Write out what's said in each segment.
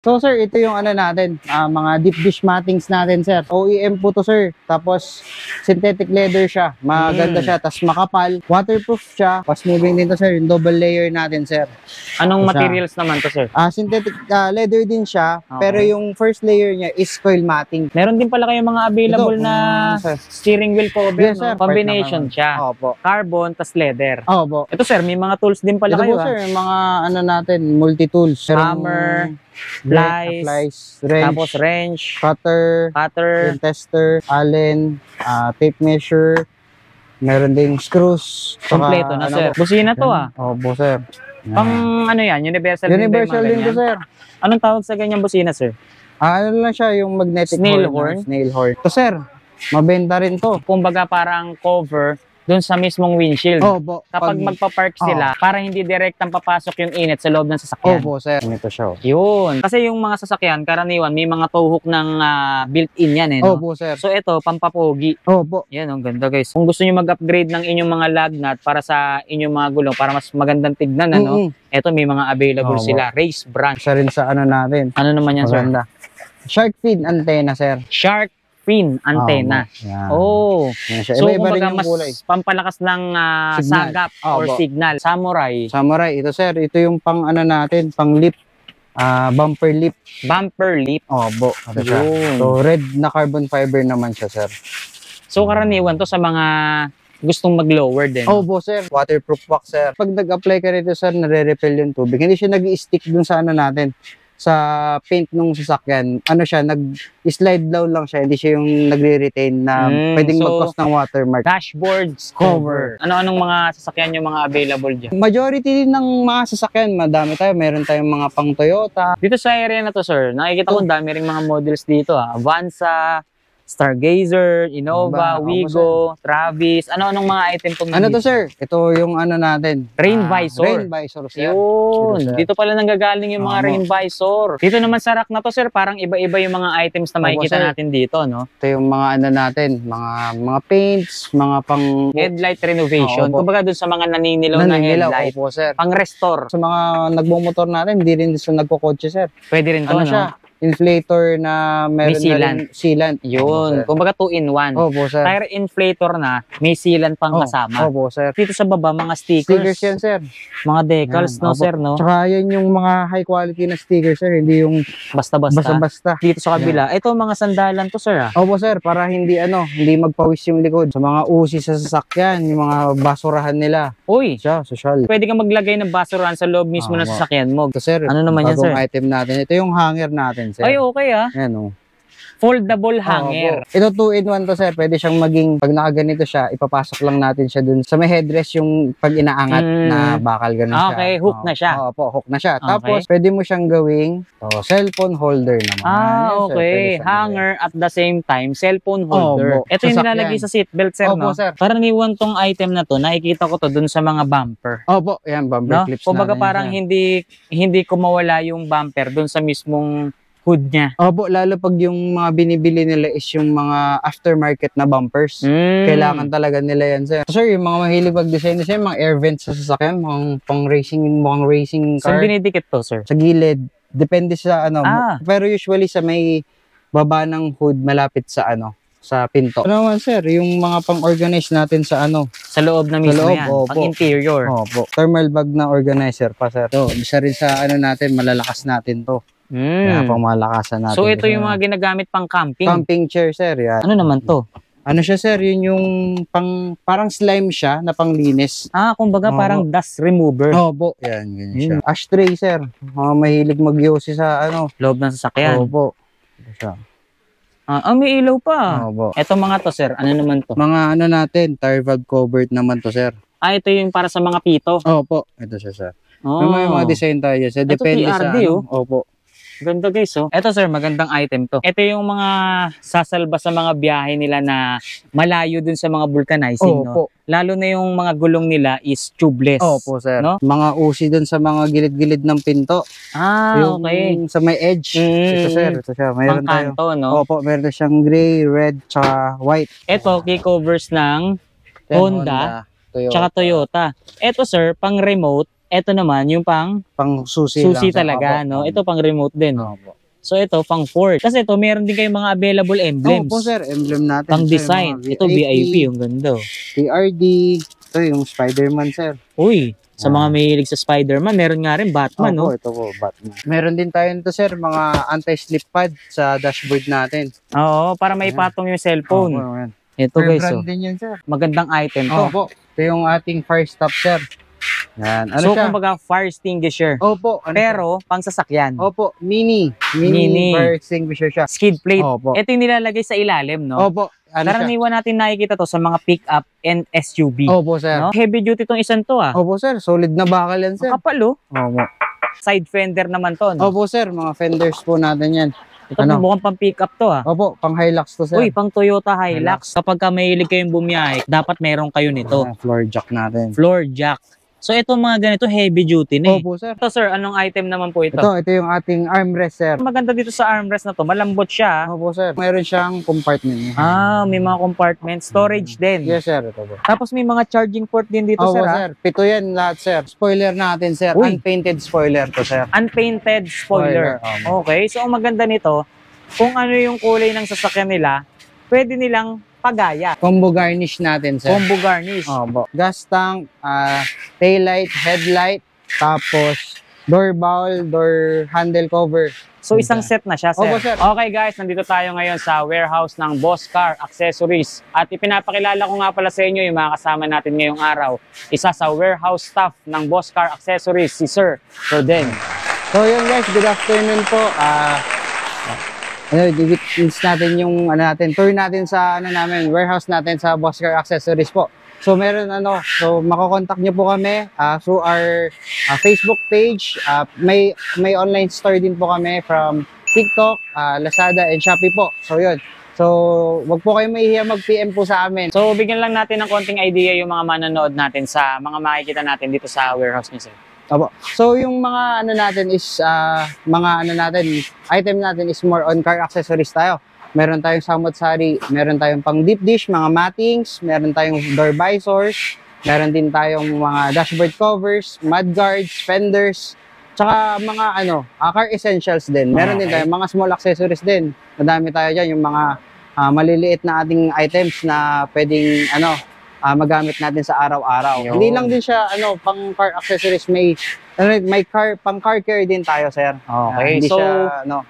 So sir, ito yung ano natin, mga deep dish mattings natin sir. OEM po to sir. Tapos synthetic leather siya. Maganda siya, tapos makapal. Waterproof siya. Fast moving din to sir, yung double layer natin sir. Anong Ito materials naman to, sir? Synthetic leather din siya, Okay. pero yung first layer niya is coil matting. Meron din pala kayong mga available Ito, na sir. steering wheel cover, Yes, no? sir. Combination siya. Opo. Carbon, tas leather. Opo. Ito, sir, may mga tools din pala Ito kayo, po sir, yung mga ano natin, multi-tools. Hammer, plies, wrench, tapos wrench, cutter, cutter, yung tester, allen, tape measure, meron ding screws. tsaka kompleto na, ano sir. po. Busina to, Opo sir. Yan. Pang ano yan? Universal, Universal din to to, sir. Anong tawag sa ganyang busina, sir? Ano lang siya, yung magnetic Snail horn. horn? Snail horn. To sir, mabenta rin to. Kumbaga parang cover dun sa mismong windshield. Opo. Kapag magpa-park sila, para hindi direktang papasok yung init sa loob ng sasakyan. Opo sir. Ito siya. Yun. Kasi yung mga sasakyan, karaniwan, may mga tow hook ng built-in yan, eh, no? Opo sir. So ito, pampapogi. Opo. Yan, ang ganda, guys. Kung gusto niyo mag-upgrade ng inyong mga lug nut para sa inyong mga gulong, para mas magandang tignan, ano? Ito, may mga available Opo. sila. Race brand. Isa rin sa ano natin. Ano naman yan, sir? Maganda. Shark fin antenna sir. Shark fin antenna. Yan. Oh. Yan siya. So, Iba-iba rin kumbaga, yung mas kulay. pampalakas ng Signal. sagap or Opo. signal. Samurai. Samurai. Ito sir, ito yung pang ano natin, pang lip. Bumper lip. Bumper lip. Opo. Ito siya. Yun. So red na carbon fiber naman siya sir. So, karaniwan to sa mga gustong mag-lower din. Opo sir. Waterproof wax sir. Pag nag-apply ka rito sir, nare-repel yung tubig. Hindi siya nag-stick dun sa ano natin. Sa paint nung sasakyan, ano siya, nag-slide down lang siya, hindi siya yung nagre-retain na pwedeng so, mag-cause ng watermark. Dashboards cover. Ano-anong mga sasakyan yung mga available dyan? Majority din ng mga sasakyan, madami tayo. Meron tayong mga pang Toyota. Dito sa area na to, sir, nakikita ko dami ring mga models dito. Avanza, Stargazer, Innova, Ano ba? Wigo, Travis. Ano-anong mga item pong Ano dito? to sir? Ito yung ano natin. Rain visor. Rain visor sir. Yun. Dito, sir. Dito pala nanggagaling yung mga Tama. rain visor. Dito naman sa rack na to, sir, parang iba-iba yung mga items na Opo, makikita sir. natin dito, no? Ito yung mga ano natin, mga paints, mga pang Headlight renovation. Opo. Kumbaga dun sa mga naninilaw na naninilaw. headlight. Opo sir. Pang restore. Sa mga nagmumotor natin, hindi rin sa nagkokotse sir. Pwede rin to, Ano no? siya? Inflator na meron May na rin sealant. Yun. Kumbaga 2-in-1. Opo sir. Tire inflator na, may sealant pang Oh, kasama. Opo sir. Dito sa baba, mga stickers. Stickers yan sir. Mga decals, Yan, no, opo. sir, no? Tsaka yan yung mga high quality na stickers sir, hindi yung Basta-basta. basta-basta. Dito sa kabila. Ito, mga sandalan to, sir, ah. Opo sir, para hindi hindi magpawis yung likod. Sa mga usi sa sasakyan, yung mga basurahan nila. Uy, Siya, social. pwede kang maglagay ng basurahan sa loob mismo ng Opo. sasakyan mo. Ito sir, Ano naman yan, bagong sir? item natin. Ito yung hanger natin sir. Ay, okay, ah. Yan o. Foldable hanger. Opo. Ito 2-in-1 to sir. Pwede siyang maging, pag nakaganito siya, ipapasok lang natin siya dun sa may headrest yung pag inaangat na bakal ganun siya. Okay, hook na siya. Opo, hook na siya. Okay. Tapos, pwede mo siyang gawing cellphone holder naman. Ah, Yan, sir. Pwede okay. siyang Hanger at the same time, cellphone holder. Opo. Ito yung Sasakyan. nilalagay sa seatbelt, sir, Opo, no? sir. Karaniwan tong item na to, nakikita ko to dun sa mga bumper. gawin. Opo, yan, bumper No? clips Kumbaga natin parang yan. hindi ko mawala yung bumper dun sa mismong hood niya. Opo, lalo pag yung mga binibili nila is yung mga aftermarket na bumpers. Kailangan talaga nila yan, sir. Sir, yung mga mahilig mag-design sir, mga air vents sa sasakyan, mga pang racing Saan car. dinidikit to, sir? Sa gilid. Depende sa ano. Ah. Pero usually sa may baba ng hood malapit sa sa pinto. Ano naman sir, yung mga pang-organize natin sa Sa loob na mismo loob, yan. opo. Pang interior. Opo. Thermal bag na organizer pa sir. So, isa rin sa natin, malalakas natin to. Yan, pang malakasan natin. So ito Kasi yung mga ginagamit pang camping. camping chair sir, yan. Ano naman to? Ano siya sir, yun yung parang slime siya na panglinis. Kumbaga Opo. parang dust remover. Opo. Yan, ganyan siya. Ashtray sir. Mga mahilig mag-yosi sa Loob ng sasakyan. Opo. Ito siya. May ilaw pa. Opo. Ito mga to, sir. Ano naman to? Mga natin, tire valve covered naman to sir. Ito yung para sa mga pito. Opo. Ito siya sir. Oh. May mga design tayo sir. Ito Depende sa TRD, oh. Opo. Ganda, guys, oh. Ito, sir, magandang item to. Ito yung mga sasalba sa mga biyahe nila na malayo dun sa mga vulcanizing, no? Opo. Lalo na yung mga gulong nila is tubeless. Opo sir. No? Mga usi dun sa mga gilid-gilid ng pinto. Yung Okay. sa may edge. Ito sir. Ito siya. Mayroon tayo. Pangkanto, no? Opo. Meron siyang gray, red, tsaka white. Ito, key covers ng Yan, Honda, Toyota. tsaka Toyota. Ito, sir, pang remote, Ito naman, yung pang susi susi lang. talaga, no? Ito pang remote din, no? Opo. So, ito, pang Ford. Kasi ito, meron din kayong mga available emblems. Opo, sir. Emblem natin. Pang sir, design. mga Ito, VIP, yung ganda. TRD. Ito yung Spider-Man, sir. Uy, sa mga mahilig sa Spider-Man, meron nga rin Batman, no? Opo, ito po, Batman. Meron din tayo nito, sir, mga anti-slip pad sa dashboard natin. Oo, para may patong yung cellphone. Opo, yan. Ito, guys, brand oh. din yan, sir. Magandang item to. Opo. Ito yung ating fire stop, sir. Yan. Ano So, siya? kumbaga, fire extinguisher. Opo. Ano Pero, pang sasakyan. siya? Opo, mini Mini. fire extinguisher siya. Skid plate. Opo. Ito yung nilalagay sa ilalim, no? Opo. Ano siya? Karaniwan natin nakikita to sa mga pick-up and SUV. Opo, sir. No? Heavy duty tong isang to, ah. Opo, sir. Solid na bakal yan, sir. Ang kapal, oh. Opo. Side fender naman to, no? Opo, sir. Mga fenders po natin yan. Ito ano? mukhang pang pick-up to, ah. Opo, pang Hilux to, sir. Uy, pang Toyota Hilux. Kapag ka mahilig kayong bumiyahe, dapat meron kayo nito. Floor jack natin. Floor jack. So, ito mga ganito, heavy duty na eh. Opo, sir. Ito, sir, anong item naman po ito? Ito yung ating armrest, sir. Maganda dito sa armrest na to, malambot siya. Opo, sir. Meron siyang compartment. Ah, may mga compartment. Storage din. Yes, sir. Ito po. Tapos may mga charging port din dito, Opo, sir, ah. sir. Pito yan lahat, sir. Spoiler natin, sir. Uy. Unpainted spoiler to, sir. Unpainted spoiler. Okay, so ang maganda nito, kung ano yung kulay ng sasakyan nila, pwede nilang pagaya. Combo garnish natin, sir. Combo garnish. Opo. Gas tank, taillight, headlight, tapos door bowl, door handle cover. So isang set na siya, sir. Opo, sir. Okay guys, nandito tayo ngayon sa warehouse ng Boss Car Accessories. At ipinapakilala ko nga pala sa inyo yung mga kasama natin ngayong araw. Isa sa warehouse staff ng Boss Car Accessories, si Sir Roden. So yun guys, good afternoon po. I-witness natin yung tour natin sa warehouse natin sa Boss Car Accessories po. So meron so mako-contact niyo po kami through our Facebook page. May online store din po kami from TikTok, Lazada and Shopee po. So yun. So wag po kayo mahihiya mag-PM po sa amin. So bigyan lang natin ng konting idea yung mga manonood natin sa mga makikita natin dito sa warehouse niyo, sir. Opo. So yung mga natin is item natin is more on car accessories tayo. Meron tayong samot-sari, meron tayong pang deep dish, mga mattings, meron tayong door visors, meron din tayong mga dashboard covers, mudguards, fenders, tsaka mga car essentials din. Meron din tayong mga small accessories din. Madami tayo diyan, yung mga maliliit na ating items na pwedeng magamit natin sa araw-araw. Hindi lang din siya pang car accessories, may pang car care din tayo, sir. Okay. Hindi So siya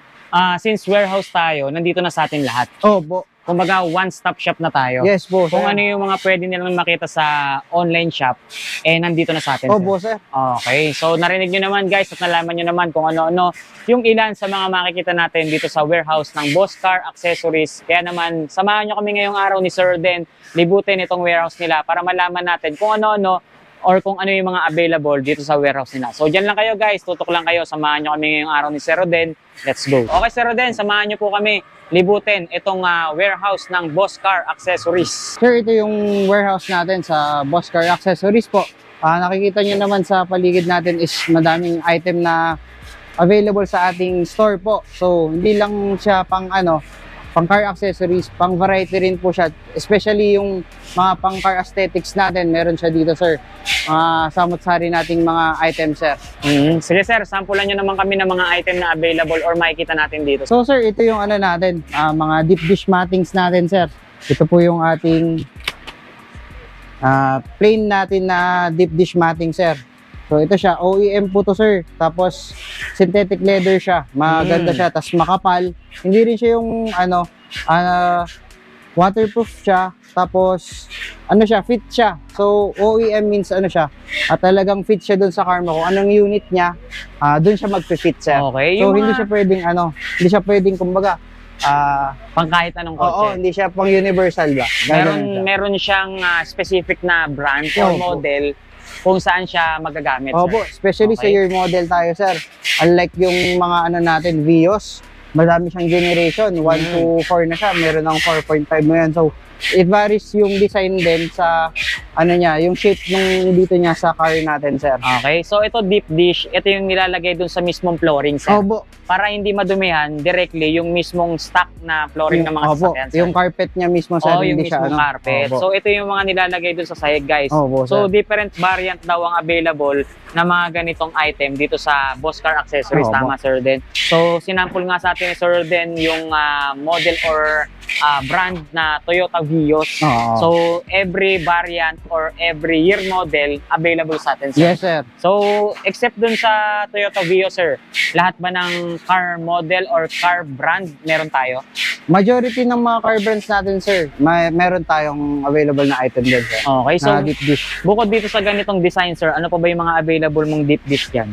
since warehouse tayo, nandito na sa atin lahat. Opo. Kumbaga one-stop shop na tayo. Yes po, sir. Kung ano yung mga pwede nilang makita sa online shop, nandito na sa atin. Opo, sir. Okay. So narinig nyo naman guys at nalaman nyo naman kung ano-ano yung ilan sa mga makikita natin dito sa warehouse ng Boss Car Accessories. Kaya naman, samahan nyo kami ngayong araw ni Sir Den, libutin itong warehouse nila para malaman natin kung ano-ano or kung ano yung mga available dito sa warehouse nila. So dyan lang kayo guys, tutok lang kayo, samahan nyo kami ngayong araw ni Sir Roden. Let's go. Okay Sir Roden, samahan nyo po kami libutin itong warehouse ng Boss Car Accessories. Sir, ito yung warehouse natin sa Boss Car Accessories po. Nakikita nyo naman sa paligid natin is madaming item na available sa ating store po. So hindi lang siya pang car accessories, pang variety rin po siya. Especially yung mga pang car aesthetics natin, meron siya dito, sir. Samot-sari nating mga items, sir. Sige sir, sampulan nyo naman kami ng mga item na available or makikita natin dito. So sir, ito yung natin, mga deep dish mattings natin, sir. Ito po yung ating plain natin na deep dish matting, sir. So ito siya, OEM po to, sir. Tapos synthetic leather siya. Maganda siya, tapos makapal. Hindi rin siya yung waterproof siya. Tapos fit siya. So OEM means siya. At talagang fit siya dun sa car mo. Kung anong unit niya, dun siya mag-fit, sir. Okay. So hindi siya pwedeng kumbaga pang kahit anong kotse. Oo, hindi siya pang universal ba. Meron siyang specific na brand or model kung saan siya magagamit, Opo, sir. especially sa year model tayo, sir. Unlike yung mga natin, Vios. madami siyang generation. 1 to 4 na siya. Meron ng 4.5 mo yan. So, it varies yung design din sa, ano niya, yung shape nung dito niya sa car natin, sir. Okay, so ito deep dish, ito yung nilalagay dun sa mismong flooring, sir. Opo. Para hindi madumihan directly yung mismong stock na flooring ng mga Opo. sasakyan, sir. Yung carpet niya mismo, sir. Oh, yung hindi siya, mismong carpet. Opo. So, ito yung mga nilalagay dun sa sahig, guys. Opo, So, sir. different variant daw ang available na mga ganitong item dito sa Boss Car Accessories. Opo. Tama, Sir Den. So, sinample nga sa atin ni Sir Den yung model or brand na Toyota Vios. Oo. So, every variant or every year model available sa atin, sir. Yes, sir. So, except dun sa Toyota Vios, sir, lahat ba ng car model or car brand meron tayo? Majority ng mga car brands natin, sir, meron tayong available na item din, sir. Okay, so Na deep dish. bukod dito sa ganitong design, sir, ano pa ba yung mga available mong deep dish dyan?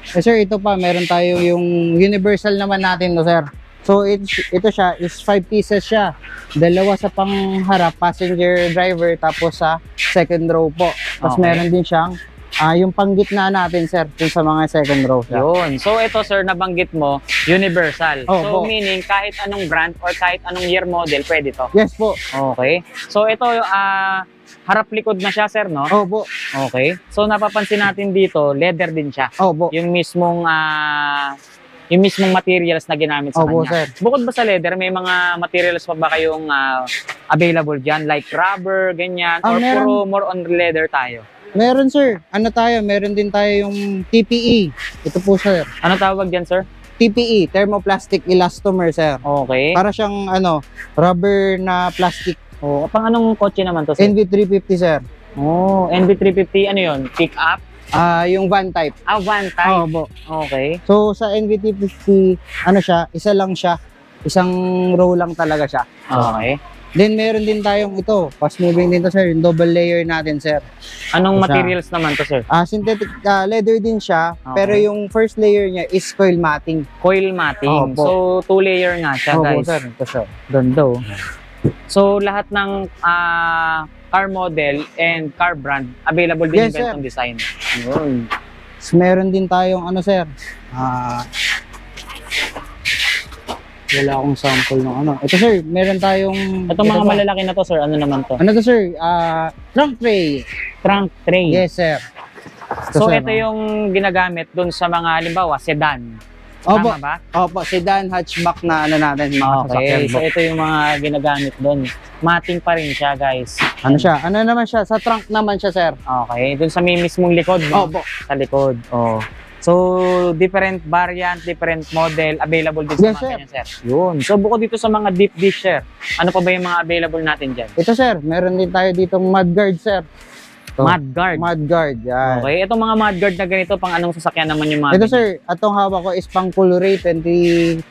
Eh, sir, ito pa, meron tayo yung universal naman natin, no, sir. So, ito siya, is 5 pieces siya. Dalawa sa pangharap, passenger driver, tapos sa second row po. Tapos Okay. meron din siyang, yung panggitna natin, sir, yung sa mga second row siya. Yun. So, ito, sir, nabanggit mo, universal. Oh, So, po. meaning, kahit anong brand or kahit anong year model, pwede to. Yes po. Okay. So, ito, harap-likod na siya, sir, no? Opo. Okay. So, napapansin natin dito, leather din siya. Opo. Yung mismong materials na ginamit sa Opo, kanya. sir. Bukod ba sa leather, may mga materials pa ba kayong available dyan? Like rubber, ganyan? Or Meron. puro more on leather tayo? Meron, sir. Ano tayo? Meron din tayo yung TPE. Ito po, sir. Ano tawag dyan, sir? TPE, thermoplastic elastomer, sir. Okay. Para siyang, rubber na plastic. Oh, pang anong kotse naman to, sir? NV350, sir. Oh, NV350, ano yun? Pick up? Yung van type. Van type. Opo. Okay. So, sa NV350, isa lang siya. Isang row lang talaga siya. Okay. Then, meron din tayong ito. Fast moving din to, sir. Yung double layer natin, sir. Anong Isa. materials naman to, sir? Synthetic leather din siya. Okay. Pero yung first layer niya is coil matting. Coil matting. Opo. So, 2-layer nga siya, Opo, guys. sir. Ito, sir. Ganda, oh. So, lahat ng car model and car brand, available din Yes, yung ganitong design. Yun. Tapos meron din tayong sir. Wala akong sample ng ano. Ito, sir. Meron tayong... Ito mga pa. malalaki na to, sir. Ano naman to? Ano to, sir? Trunk tray. Trunk tray. Yes, sir. So, sir, ito yung ginagamit dun sa mga, halimbawa, sedan. Opo. Tama ba? Opo, sedan, hatchback na natin, mga sasakyan Okay. po. So, ito yung mga ginagamit dun. Mating pa rin siya, guys. Ano siya? Ano naman siya? Sa trunk naman siya, sir. Okay. Dun sa may mismong likod. No? Opo. Sa likod. Oh. So, different variant, different model, available din sa Yes, mga sir. ganyan, sir. Yun. So, bukod dito sa mga deep dish, sir, ano pa ba yung mga available natin dyan? Ito, sir. Meron din tayo ditong mudguard, sir. Ito. Mudguard. Mudguard, yan. Okay. Itong mga mudguard na ganito, pang anong sasakyan naman yung mga Ito, ganyan? sir. Atong hawak ko is pang Cool Ray 2023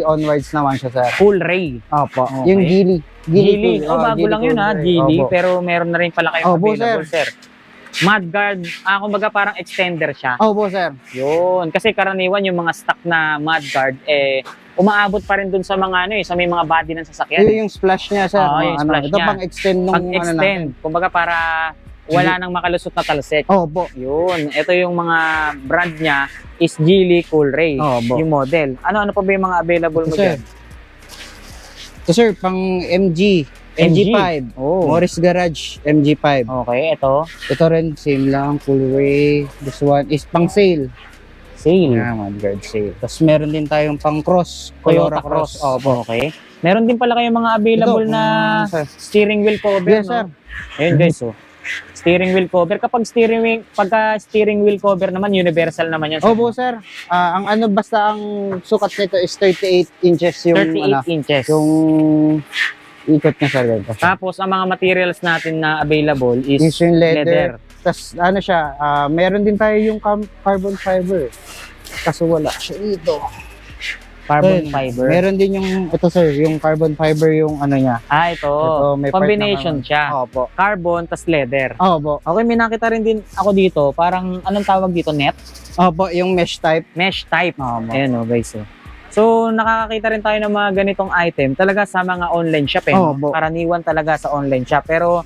onwards naman siya, sir. Full ray. Opo. Okay. Yung Geely. Geely. Cool. Oh, bago Geely lang yun, Cool ha? Ray. Geely. Opo. Pero meron na rin pala kayong Opo, available, sir. Mudguard. Kumbaga parang extender siya. Opo, sir. Yun. Kasi karaniwan yung mga stock na mudguard, umaabot pa rin dun sa mga sa may mga body ng sasakyan. Yung splash niya, sir. Oo, yung splash ito niya. pang extend nung Pag-extend. Kumbaga para wala nang makalusot na talsik. Opo. Yun. Ito yung mga brand niya is Geely Cool Ray. Opo. Yung model. Ano pa ba yung mga available mo Ito, sir. dyan? Ito, sir, pang MG. MG5. Oh. Morris Garage, MG5. Okay, ito. Ito rin, same lang, Cool Ray. This one is pang sale. Sale. Yeah, mudguard sale. Tapos meron din tayong pang cross. Toyota Cross. Opo. Okay. Meron din pala kayong mga available Ito, na sir. steering wheel cover, Yes, no? sir. Ayun, guys, oh. Steering wheel cover. Pagka steering wheel cover naman, universal naman yan. Opo, sir. Basta ang sukat nito is 38 inches yung 38 inches. yung ikot niya, sir. Ganito. Tapos, ang mga materials natin na available is Is yung leather. leather. Tapos meron din tayo yung carbon fiber. Kaso wala siya dito. Carbon Ayun. fiber. Meron din ito, sir, yung carbon fiber yung niya. Ito. May part Combination na siya. Opo. Carbon, tas leather. Opo. Okay, may nakita rin din ako dito. Parang, anong tawag dito? Net? Opo, yung mesh type. Mesh type. Opo. Ayan, guys. So, nakakakita rin tayo ng mga ganitong item talaga sa mga online shop. Opo. Karaniwan talaga sa online shop. Pero,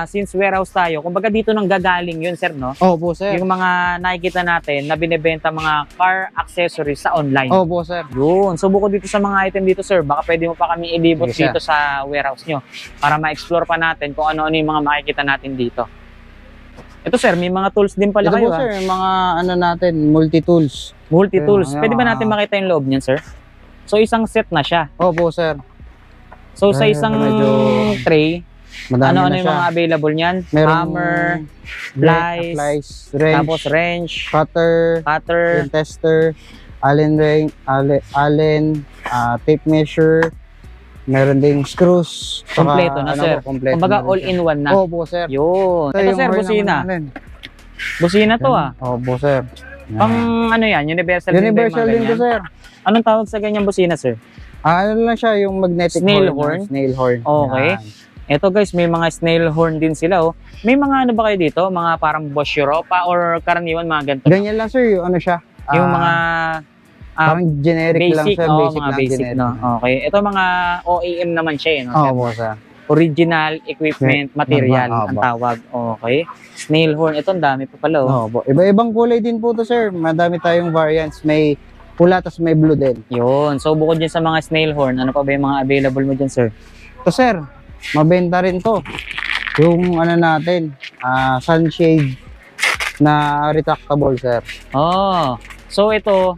since warehouse tayo, kumbaga dito nang gagaling yun, sir, no? Opo, sir. Yung mga nakikita natin na binebenta mga car accessories sa online. Opo, sir. Yun. So bukod dito sa mga item dito, sir, baka pwede mo pa kami ilibot Sige, sir. dito sa warehouse nyo para ma-explore pa natin kung ano-ano yung mga makikita natin dito. Ito, sir, may mga tools din pala Ito kayo. po, sir, yung mga ano natin, multi-tools. Multi-tools. Ayun, Pwede ba mga- natin makita yung loob niyan, sir? So isang set na siya. Opo, sir. So sa Ayun, isang medyo- tray, Madami ano-ano na yung siya. mga available niyan? Merong Hammer, plies, plies, wrench, tapos wrench, cutter, cutter, yung tester, allen ring, tape measure, meron ding screws. saka Kompleto na, sir. Kompleto kumbaga na rin siya. all-in-one na. Opo, sir. Yun. Ito, yung sir, horn busina. naman natin. Busina to, Opo, sir. Yan. Pang ano yan? Universal, Universal din din to, sir. Anong tawag sa ganyang busina, sir? Ano lang siya, yung magnetic Snail horn. horn? Snail horn. Okay. Yan. Ito guys, may mga snail horn din sila. Oh. May mga ano ba kayo dito? Mga parang Bosch Europa or karaniwan mga ganito? Ganyan lang, sir, yung ano siya. Yung mga parang generic lang basic, siya, oh, basic mga lang, basic, generic. no? Okay. Ito mga OEM naman siya, no? Opo, sir. Original equipment material Opo. ang tawag. Okay. Snail horn. Ito, ang dami pa pala. Oh. Opo. Iba-ibang kulay din po to, sir. Madami tayong variants. May pula, tas may blue din. Yun. So, bukod dyan sa mga snail horn, ano pa ba yung mga available mo dyan, sir? To, sir, mabenta rin to. Yung ano natin, sunshade na retractable, sir. Oh. So, ito,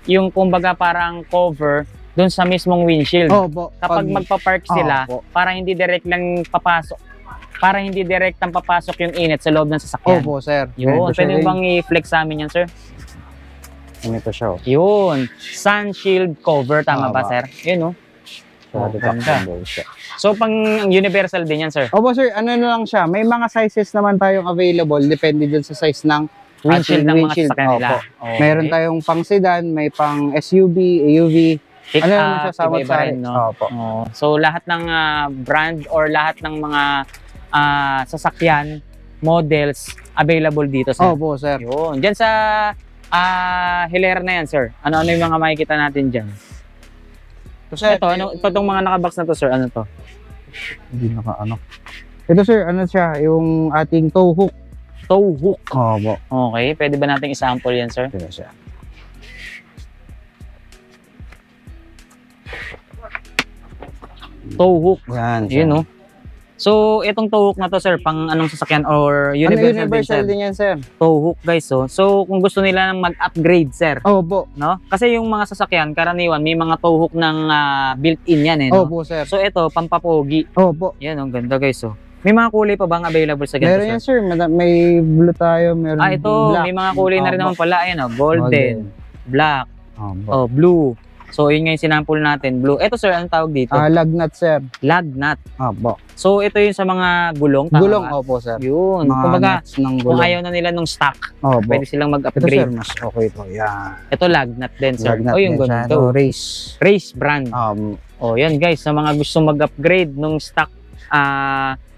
yung kumbaga parang cover dun sa mismong windshield. Opo. Kapag magpa-park sila, Opo. para hindi direct lang papasok, para hindi direct ang papasok yung init sa loob ng sasakyan. Opo, sir. Yun, pwede bang i-flex sa amin yan, sir? Ito siya. Yun, sun shield cover, tama ba, Tama. sir? Yun, oh. So, retractable siya. So, pang universal din yan, sir? Opo, sir. Ano na lang siya. May mga sizes naman tayong available. Depende dun sa size ng Windshield ating ng mga windshield. sasakyan nila. Opo. Okay. Meron tayong pang sedan, may pang SUV, AUV. Pick Ano naman up, siya, samot iba-iba rin, no? Opo. Oh. So, lahat ng brand or lahat ng mga sasakyan, models, available dito, sir. Opo, sir. Yun. Diyan sa hilera na yan, sir. Ano-ano yung mga makikita natin dyan? So, sir, Ito tong mga nakabox na to, sir. Ano to? Hindi ano. Ito, sir, ano siya? Yung ating tow hook. Tow hook. Opo. Okay. Pwede ba nating i-sample yan, sir? Ito siya. Tow hook. Yan. Yun, no? So, itong tow hook na to, sir, pang anong sasakyan or universal, Universal din, sir? din yan, sir. Tow hook, guys, oh. So, kung gusto nila nang mag-upgrade, sir, Opo. no? Kasi yung mga sasakyan, karaniwan, may mga tow hook ng built-in yan, eh, no? Opo, sir. So, ito, pampapogi. Opo. Yan, ang ganda, guys, oh. May mga kulay pa bang available sa ganito, Meron yan, sir? sir. May blue tayo, meron Ito, black. may mga kulay na rin Opo. naman pala. Ayan, oh, golden, black, Opo. oh, blue. So, yun nga yung sinample natin, blue. Ito, sir, anong tawag dito? Lagnat, sir. Lag nut. Opo. So, ito yung sa mga gulong, tama Gulong, ba? opo, sir. Yun. Mga Kumbaga, nuts ng kung gulong. ayaw na nila nung stock, Opo. pwede silang Ito, sir, mag-upgrade. mas okay ito. Yan. Ito, lag nut din, sir. Lagnat O, yung din siya. ganito. Ito, race. Race brand. O, yan, guys. Sa mga gusto mag-upgrade nung stock,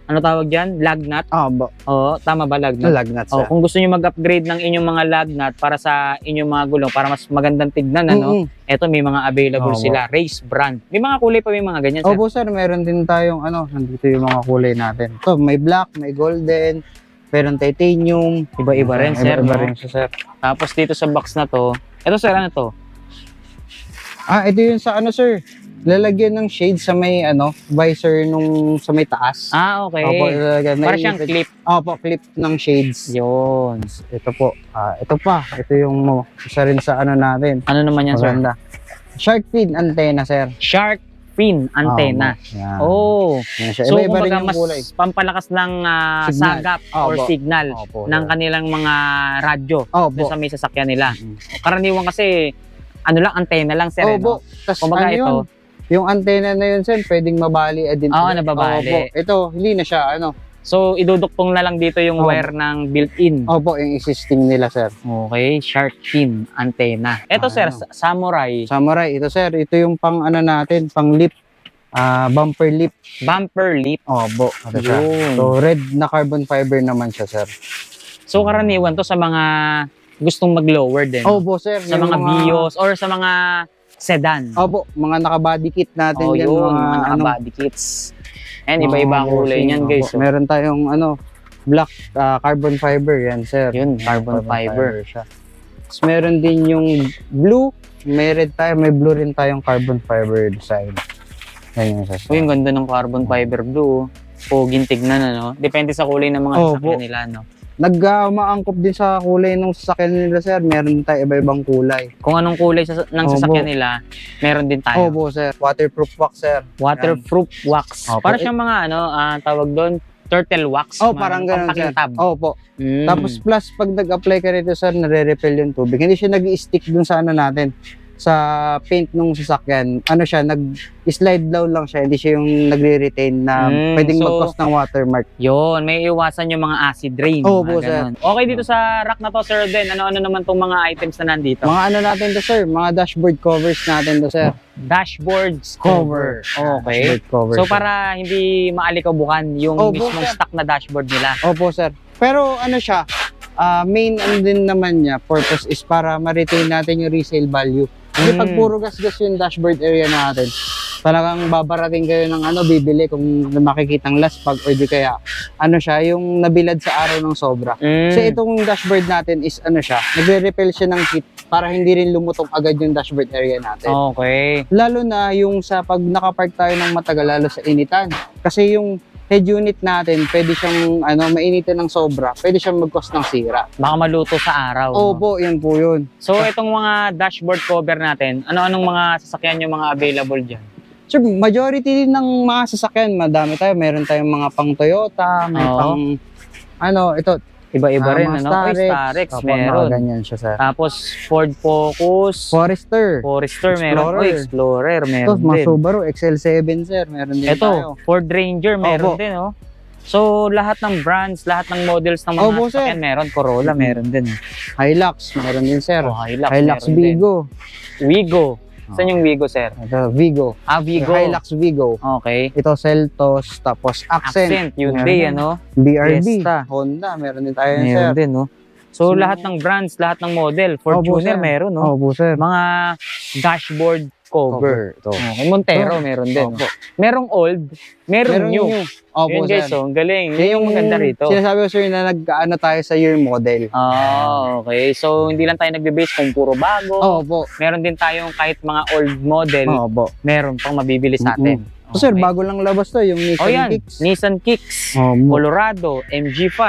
ano tawag dyan? Lag nut. Opo. O, tama ba, lag nut? Lagnat, O, sir. kung gusto niyo mag-upgrade ng inyong mga lag nut para sa inyong mga gulong, para mas magandang tignan, ano? Ito, may mga available Opo. sila. Race brand. May mga kulay pa, may mga ganyan, sir. Opo, sir. Meron din tayong nandito yung mga kulay natin. Ito, may black, may golden, meron titanium. Iba-iba rin, sir. Iba no? rin siya, sir. Tapos dito sa box na to, ito, sir, ano to? Ito yung sa sir. Lalagyan ng shade sa may visor nung sa may taas. Okay. Opo, lalagyan. Para siyang clip. Opo, clip ng shades. Yun. Ito po. Ito pa. Ito yung isa rin sa natin. Ano naman yan, sir? Maganda. Shark fin antenna, sir. Shark fin antenna. Yan. Oh. Yan siya. So, Iba-iba rin kumbaga yung mas kulay. pampalakas ng Signal. sagap or Opo. signal Opo, ng sir. kanilang mga radyo Opo. doon sa may sasakyan nila. Mhm. Karaniwan kasi, ano lang, antenna lang, sir. Opo. No? Tas Kumbaga ito, yun? Yung antenna na yun, sir, pwedeng mabali din. Oo, nababali. Opo. Ito, hindi na siya, so iduduktong na lang dito yung Opo. wire ng built-in. Opo, yung existing nila, sir. Okay, shark fin antenna. Ito, sir, samurai. Samurai, ito, sir. Ito yung pang natin, pang lip. Bumper lip. Bumper lip. Opo. Ito siya. Yun. So, red na carbon fiber naman siya, sir. So karaniwan to sa mga gustong mag-lower din. Opo, sir. Sa yung mga Vios or sa mga sedan. Opo, mga naka-body kit natin Oh, yan. yun, Mga, mga naka-body kits. Ayan, iba-iba ang kulay niyan, guys. Opo. Meron tayong black carbon fiber yan, sir. Yun, carbon fiber. Siya. Tapos meron din yung blue, may red tayo, may blue rin tayong carbon fiber design. Yan yung sasakyan. Uy, ang ganda ng carbon fiber blue. Poging tignan, ano? Depende sa kulay ng mga sasakyan nila, no? Nag-maangkop din sa kulay ng sasakyan nila, sir. Meron tayo iba-ibang kulay. Kung anong kulay ng sasakyan nila, meron din tayo. Opo, sir. Waterproof wax, sir. Waterproof wax. Opo. Para siyang mga, tawag doon, turtle wax. Parang ganun, sir. Pampakintab. Opo. Tapos plus, pag nag-apply ka rito, sir, nare-repel yung tubig. Hindi siya nag-stick dun sa natin, sa paint ng sasakyan. Siya, nag-slide down lang siya. Hindi siya yung nagre-retain na pwedeng mag-cause ng watermark. Yun, may iwasan yung mga acid rain. Opo, sir. Okay, dito sa rack na to, sir, din, ano-ano naman tong mga items na nandito? Mga natin to, sir. Mga dashboard covers natin to, sir. Dashboard cover. Okay. Dashboard cover, So, sir. para hindi maalikabukan yung mismong sir. stock na dashboard nila. Opo, sir. Pero siya, main din naman niya, purpose is para ma-retain natin yung resale value. Kasi pag puro gas-gas yung dashboard area natin, talagang babarating kayo ng bibili kung makikitang last pag o di kaya siya, yung nabilad sa araw ng sobra. Kasi itong dashboard natin is siya, nagre-repel siya ng heat para hindi rin lumutong agad yung dashboard area natin. Okay. Lalo na yung sa pag nakapark tayo ng matagal, lalo sa initan. Kasi yung head unit natin, pwede siyang mainitin ng sobra, pwede siyang mag-cause ng sira. Baka maluto sa araw. Opo, yun po yun. So, itong mga dashboard cover natin, ano-anong mga sasakyan yung mga available dyan? So, majority din ng mga sasakyan, madami tayo. Meron tayong mga pang Toyota, may pang, ito, Iba-iba rin, mga Starex, Opo, meron. mga ganyan siya, sir. Tapos, Ford Focus, Forester. meron. Explorer, Ito, meron mga din. Subaru, XL7, sir. Meron din tayo. Ito, Ford Ranger, meron Opo. din, oh. So, lahat ng brands, lahat ng models ng mga Opo, sasakyan, meron. Corolla, meron din. Hilux, meron din, sir. Oh, Hilux, Hilux meron Vigo. Din. Wigo. Saan yung Wigo, sir? Ito, Vigo. Vigo. Hilux Vigo. Okay. Ito, Seltos, tapos Accent. Hyundai, Meron din. BRB. Fiesta. Honda, meron din tayo, sir. Meron din, no? So, lahat ng brands, lahat ng model. Fortuner, sir. meron, no? Opo, sir. Mga dashboard cover. Ito. Okay. Montero, meron din. Opo. Merong old, merong new. Opo, Yun, guys, sir. ang galing. Yun yung maganda rito. Sinasabi ko, sir, na tayo sa year model. Okay. So, hindi lang tayo nagbe-base kung puro bago. Opo. Meron din tayong kahit mga old model, Opo. meron pang mabibili sa atin. So, sir, bago lang labas to, yung Nissan yan. Kicks. Nissan Kicks, Colorado, MG5,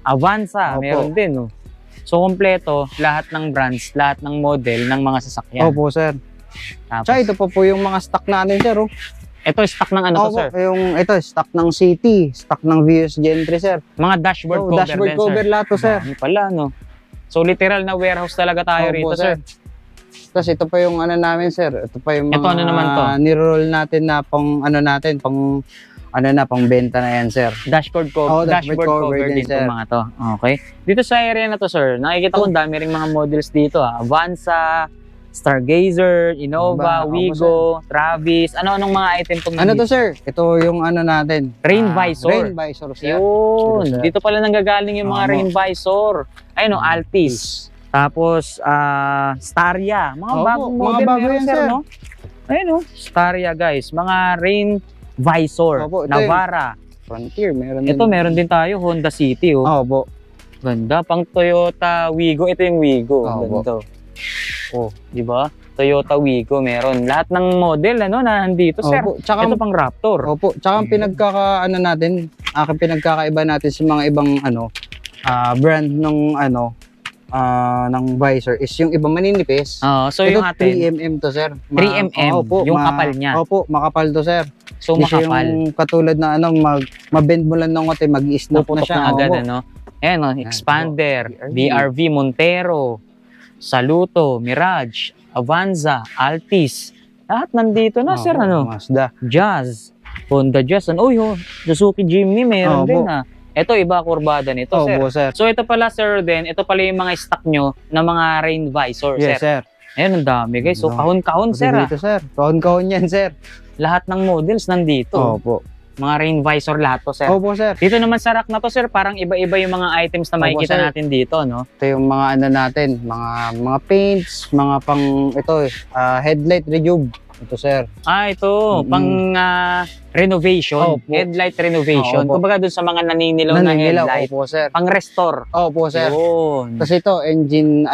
Avanza, Opo. meron din. No? So, kompleto, lahat ng brands, lahat ng model ng mga sasakyan. Opo, sir. Tapos, Tsaka ito po yung mga stock natin, sir. Oh. ito, stock ng ano to, sir? Ito, stock ng City, stock ng Vios Gentry, sir. Mga dashboard cover dashboard din, cover sir. lahat to, sir. Dami pala, no? So, literal na warehouse talaga tayo Opo, rito, sir. Tapos ito pa yung namin, sir. Ito pa yung mga Ito, ano naman to? niroll natin na pang benta na yan, sir. Dashboard cover, dashboard cover din sir. itong mga to. Okay. Dito sa area na to, sir, nakikita ko dami ring mga models dito. Avanza, Stargazer, Innova, Wigo, Travis. Ano-anong mga item itong Ano to, sir? Ito yung natin. Rain visor. Rain visor, sir. Yun. Sir. Dito pala nanggagaling yung mga rain visor. Ayun, Altis. Tapos, Staria. Mga bagong model bago meron, yan, sir, sir. no? Ayun, Staria, guys. Mga rain visor. Opo, ito Navara. Frontier, meron Ito, meron din tayo. Honda City, oh. Opo. Ganda. Pang Toyota Wigo. Ito yung Wigo. Opo. Ganito. Oh, di ba? Toyota Wigo meron. Lahat ng model, na nandito, sir. Opo. Tsaka, ito pang Raptor. Opo. Tsaka ang pinagkakaiba natin sa mga ibang brand ng ng visor is yung iba maninipis. So ito yung atin, 3mm to, sir. 3mm, yung kapal niya. Opo, makapal to, sir. So Hindi siya makapal. yung katulad na mabend mo lang ng konti, mag-i-snap na Puputok siya. na agad, Opo. ano? Ayan, Expander, BRV Montero, Saluto, Mirage, Avanza, Altis. Lahat nandito na, sir, Mazda. Jazz, Honda Jazz. Uy, Suzuki Jimny, meron din, Ito, iba kurbada nito, sir. Opo, sir. So, ito pala, sir, ito pala yung mga stock nyo na mga rain visor, Yes, sir. sir. Ayan, ang dami, guys. So, kahon-kahon, Kasi sir, dito, sir. Kahon-kahon yan, sir. Lahat ng models nandito. Opo. Mga rain visor lahat to, sir. Opo, sir. Dito naman sa rack na to, sir, parang iba-iba yung mga items na makikita sir. natin dito, no? Ito yung mga natin, mga paints, mga headlight rejuve. Ito, sir. Ito, pang renovation, Opo. headlight renovation. Opo. Kumbaga dun sa mga naninilaw na headlight, Opo, sir. pang restore. Opo, sir. Yun. Kasi ito, engine,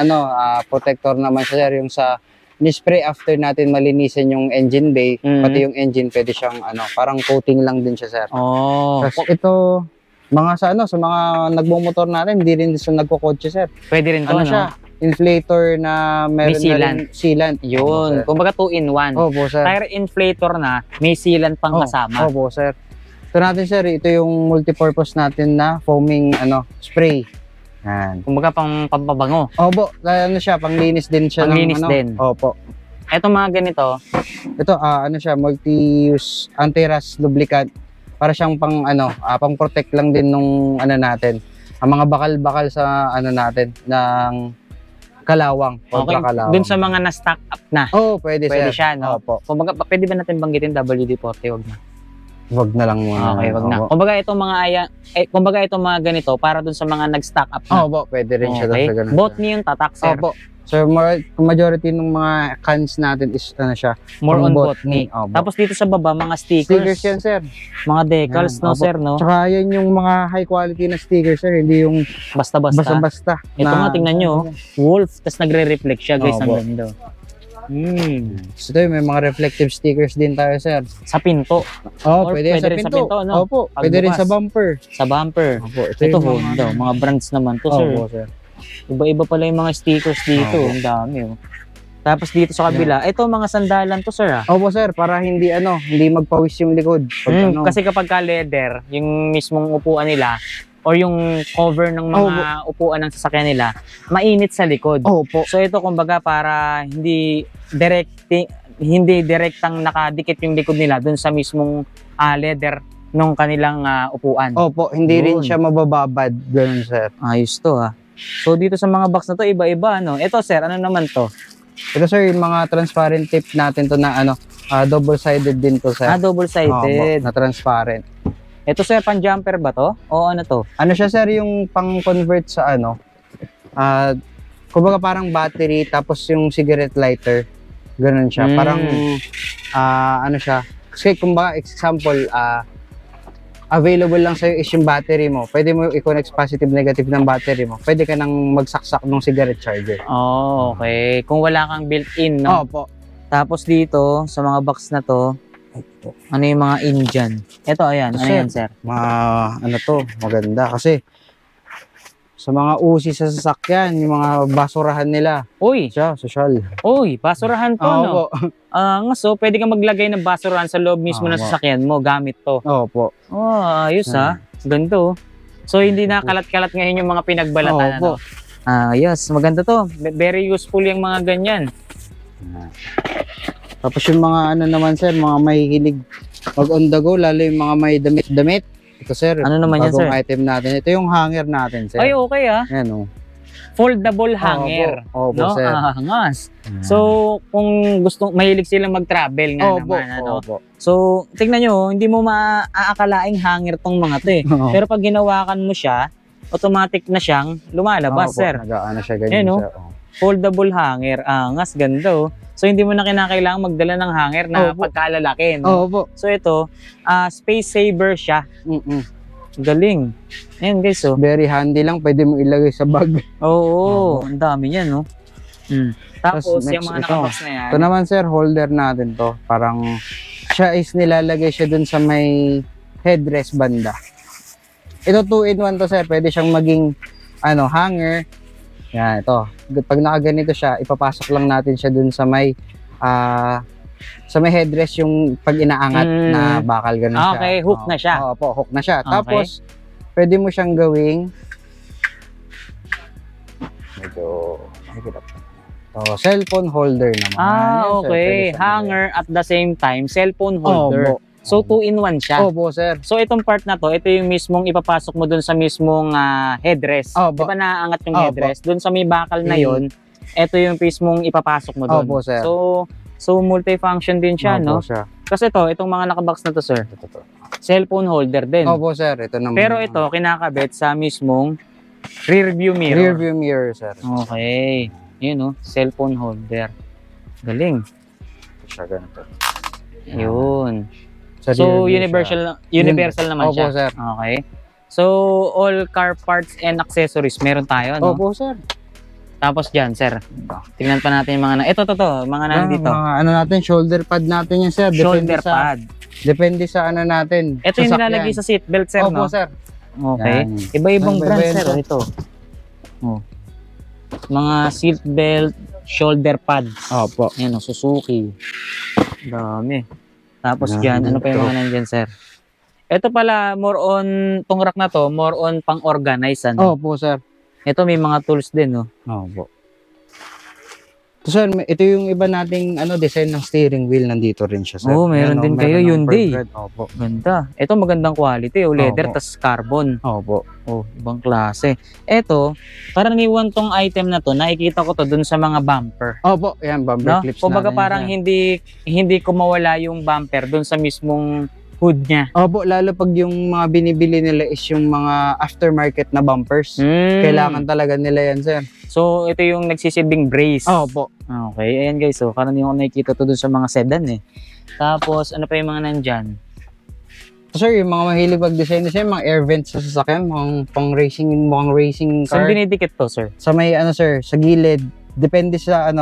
protector naman siya, sir. Yung sa ni-spray after natin malinisin yung engine bay, pati yung engine, pwede siyang, parang coating lang din siya, sir. Oh, Tapos ito, sa mga nagmumotor natin, hindi rin siya nagkukotse, sir. pwede rin to, Ano no? siya? Inflator na meron May sealant. na rin sealant. Yun. Opo, Kumbaga 2-in-1. sir. Opo, sir. Tire inflator na, may sealant pang kasama. Opo, sir. Ito natin, sir, ito yung multipurpose natin na foaming spray. Yan. Kumbaga pang pampabango. Opo, siya, panglinis din siya Panglinis din. Opo. Eto mga ganito, Ito, siya, multi-use anti-rust lubricant. Para siyang pang-protect lang din nung natin. Ang mga bakal-bakal sa natin ng kalawang, kontra kalawang. dun sa mga na-stack up na. Pwede, Pwede sir. siya, no? Opo. Kumbaga, pwede ba natin banggitin WD-40? Wag na. Wag na lang muna. Okay, wag na. Opo. Kumbaga itong mga ganito para dun sa mga nag-stack up na. Opo, pwede rin siya Okay. sa ganun. Both niyo yung tatak, sir. Opo. So, majority ng mga cans natin is siya. More on pang botany. Opo. Tapos dito sa baba, mga stickers. Stickers yan, sir. Mga decals, Yan, no, opo. sir, no? Tsaka yan yung mga high quality na stickers, sir. Hindi yung Basta-basta. basta-basta. Ito nga, tingnan nyo. Wolf, tas nagre-reflect siya, guys, ang Opo. ganda. So, ito, may mga reflective stickers din tayo, sir. Sa pinto, Or Pwede pwede rin sa pinto, no? Opo, pwede rin Pagbukas. sa bumper. sa bumper. Opo, Ito, yung Honda. Mga brands naman to, sir. Opo, sir. Iba-iba pala yung mga stickers dito. Opo. Ang dami, oh. Tapos dito sa kabila, ito mga sandalan to, sir, ah. Opo, sir, para hindi magpawis yung likod. Pag, Kasi kapag ka leather, yung mismong upuan nila, or yung cover ng mga upuan ng sasakyan nila, mainit sa likod. Opo. So ito kumbaga para hindi direktang nakadikit yung likod nila dun sa mismong leather ng kanilang upuan. Opo, hindi rin Yun. siya mabababad. Ganun, sir. Ayos to, ha. So dito sa mga box na to, iba-iba, no? Ito, sir, ano naman to? Ito, sir, yung mga transparent tip natin to na double-sided din to, sir. Double-sided. Opo, na transparent. Ito, sir, pan-jumper ba to? O ano to? Ano siya, sir, yung pang-convert sa kumbaga parang battery, tapos yung cigarette lighter. Ganun siya. Parang, siya. Kasi, kumbaga, example, available lang sa'yo is yung battery mo. Pwede mo i-connect positive, negative ng battery mo. Pwede ka nang magsaksak ng cigarette charger. Oh, okay. Kung wala kang built-in, no? Opo. Tapos dito, sa mga box na to, ano yung mga in dyan? Ito, ayan. Ito, Ano sir. yan, sir? Maganda. Kasi, sa mga usi sa sasakyan, yung mga basurahan nila, Uy! social. Uy! Basurahan to, no? Opo. So, pwede kang maglagay ng basurahan sa loob mismo ng Opo. sasakyan mo gamit to. Opo. Oh, ayos ha. Ganito. So, hindi na kalat-kalat ngayon yung mga pinagbalatan. Opo. Yes, maganda to. Very useful yung mga ganyan. Tapos yung mga naman, sir, mga mahihilig mag on the go, lalo yung mga may damit-damit. Ito, sir, Ano naman yan, bagong sir? item natin. Ito yung hanger natin, sir. Ay, okay ha. Yan, Foldable hanger. Opo, No? sir. Angas. So, kung mahilig silang mag-travel nga Opo, naman, ano? opo. So, tingnan nyo, hindi mo maaakalaing hanger tong mga to eh. Oo. Pero pag ginawakan mo siya, automatic na siyang lumalabas, Opo, sir. nag-aano siya ganyan, Ayan, sir. Foldable hanger. Angas, ganda oh. So, hindi mo na kinakailangan magdala ng hanger na Opo. pagkalalaki. No? Opo. So, ito, space saver siya. Galing. Ayan, guys, oh. Very handy lang, pwede mo ilagay sa bag. Oo, ang dami yan, no? Tapos, Tapos, yung next, mga ito. nakabox na yan. Ito naman, sir, holder natin to. Parang siya is nilalagay siya dun sa may headrest banda. Ito 2-in-1 to, sir. Pwede siyang maging hanger. Yan, ito. Pag nakaganito siya, ipapasok lang natin siya dun sa may headrest yung pag inaangat na bakal ganun siya. Okay, hook na siya. Opo, hook na siya. Okay. Tapos pwede mo siyang gawing medyo mahigit pa. Cellphone holder naman. Yan, sir. Pwede Okay. siyang Hanger at the same time, cellphone gawin. holder. Opo. So, 2-in-1 siya. Opo, sir. So, itong part na to, ito yung mismong ipapasok mo dun sa mismong headrest. Opo. Di ba naangat yung Opo. headrest? Dun sa may bakal na yon, ito yung mismong ipapasok mo dun. Opo, sir. So multifunction din siya, Opo, no? siya. Kasi itong mga nakabox na to, sir, Ito. cellphone holder din. Opo, sir. Ito naman. Pero ito, kinakabit sa mismong rear view mirror. Rear view mirror, sir. Okay. Yun, no? Cellphone holder. Galing. siya ganito. Yun. Sarili So, siya. universal naman Opo, siya. sir. Okay. So, all car parts and accessories meron tayo, no? Opo, sir. Tapos dyan, sir. Tingnan pa natin yung mga ito, mga nandito. Mga ano natin, shoulder pad natin yan, sir. Shoulder pad. Depende sa ano natin. Ito yung sasakyan. nilalagay sa seatbelt, sir, Opo, no? sir. Okay. Yan. Iba-ibang Iba-iba brand, yan, sir. sir. Ito. Oh. Mga seatbelt, shoulder pads. Opo. Yan, Suzuki. Dami. Tapos Dami dyan, ano pa yung ito. mga nandyan, sir? Ito pala, more on, tong rack na to, more on pang-organize, ano? Opo, sir. Ito may mga tools din, no? Opo. So, sir, ito yung iba nating design ng steering wheel, nandito rin siya, sir. Oo, meron din kayo, ng Hyundai. Perfect. Opo. Ganda. Ito magandang quality, leather, Opo. tas carbon. Opo. Oh, ibang klase. Ito, karaniwan tong item na to, nakikita ko to dun sa mga bumper. Opo, yan, bumper No? clips Kumbaga natin, parang sir. hindi ko mawala yung bumper dun sa mismong hood niya. Opo, lalo pag yung mga binibili nila is yung mga aftermarket na bumpers. Kailangan talaga nila yan, sir. So, ito yung nagsisilbing brace. Opo. Okay, ayan guys. So, karaniwan ko nakikita to dun sa mga sedan eh. Tapos, ano pa yung mga nandyan? So, sir, yung mga mahilig mag-design sir, mga air vents sa sasakyan, mga pang-racing Saan car. dinidikit to, sir? Sa may, sir, sa gilid. Depende sa,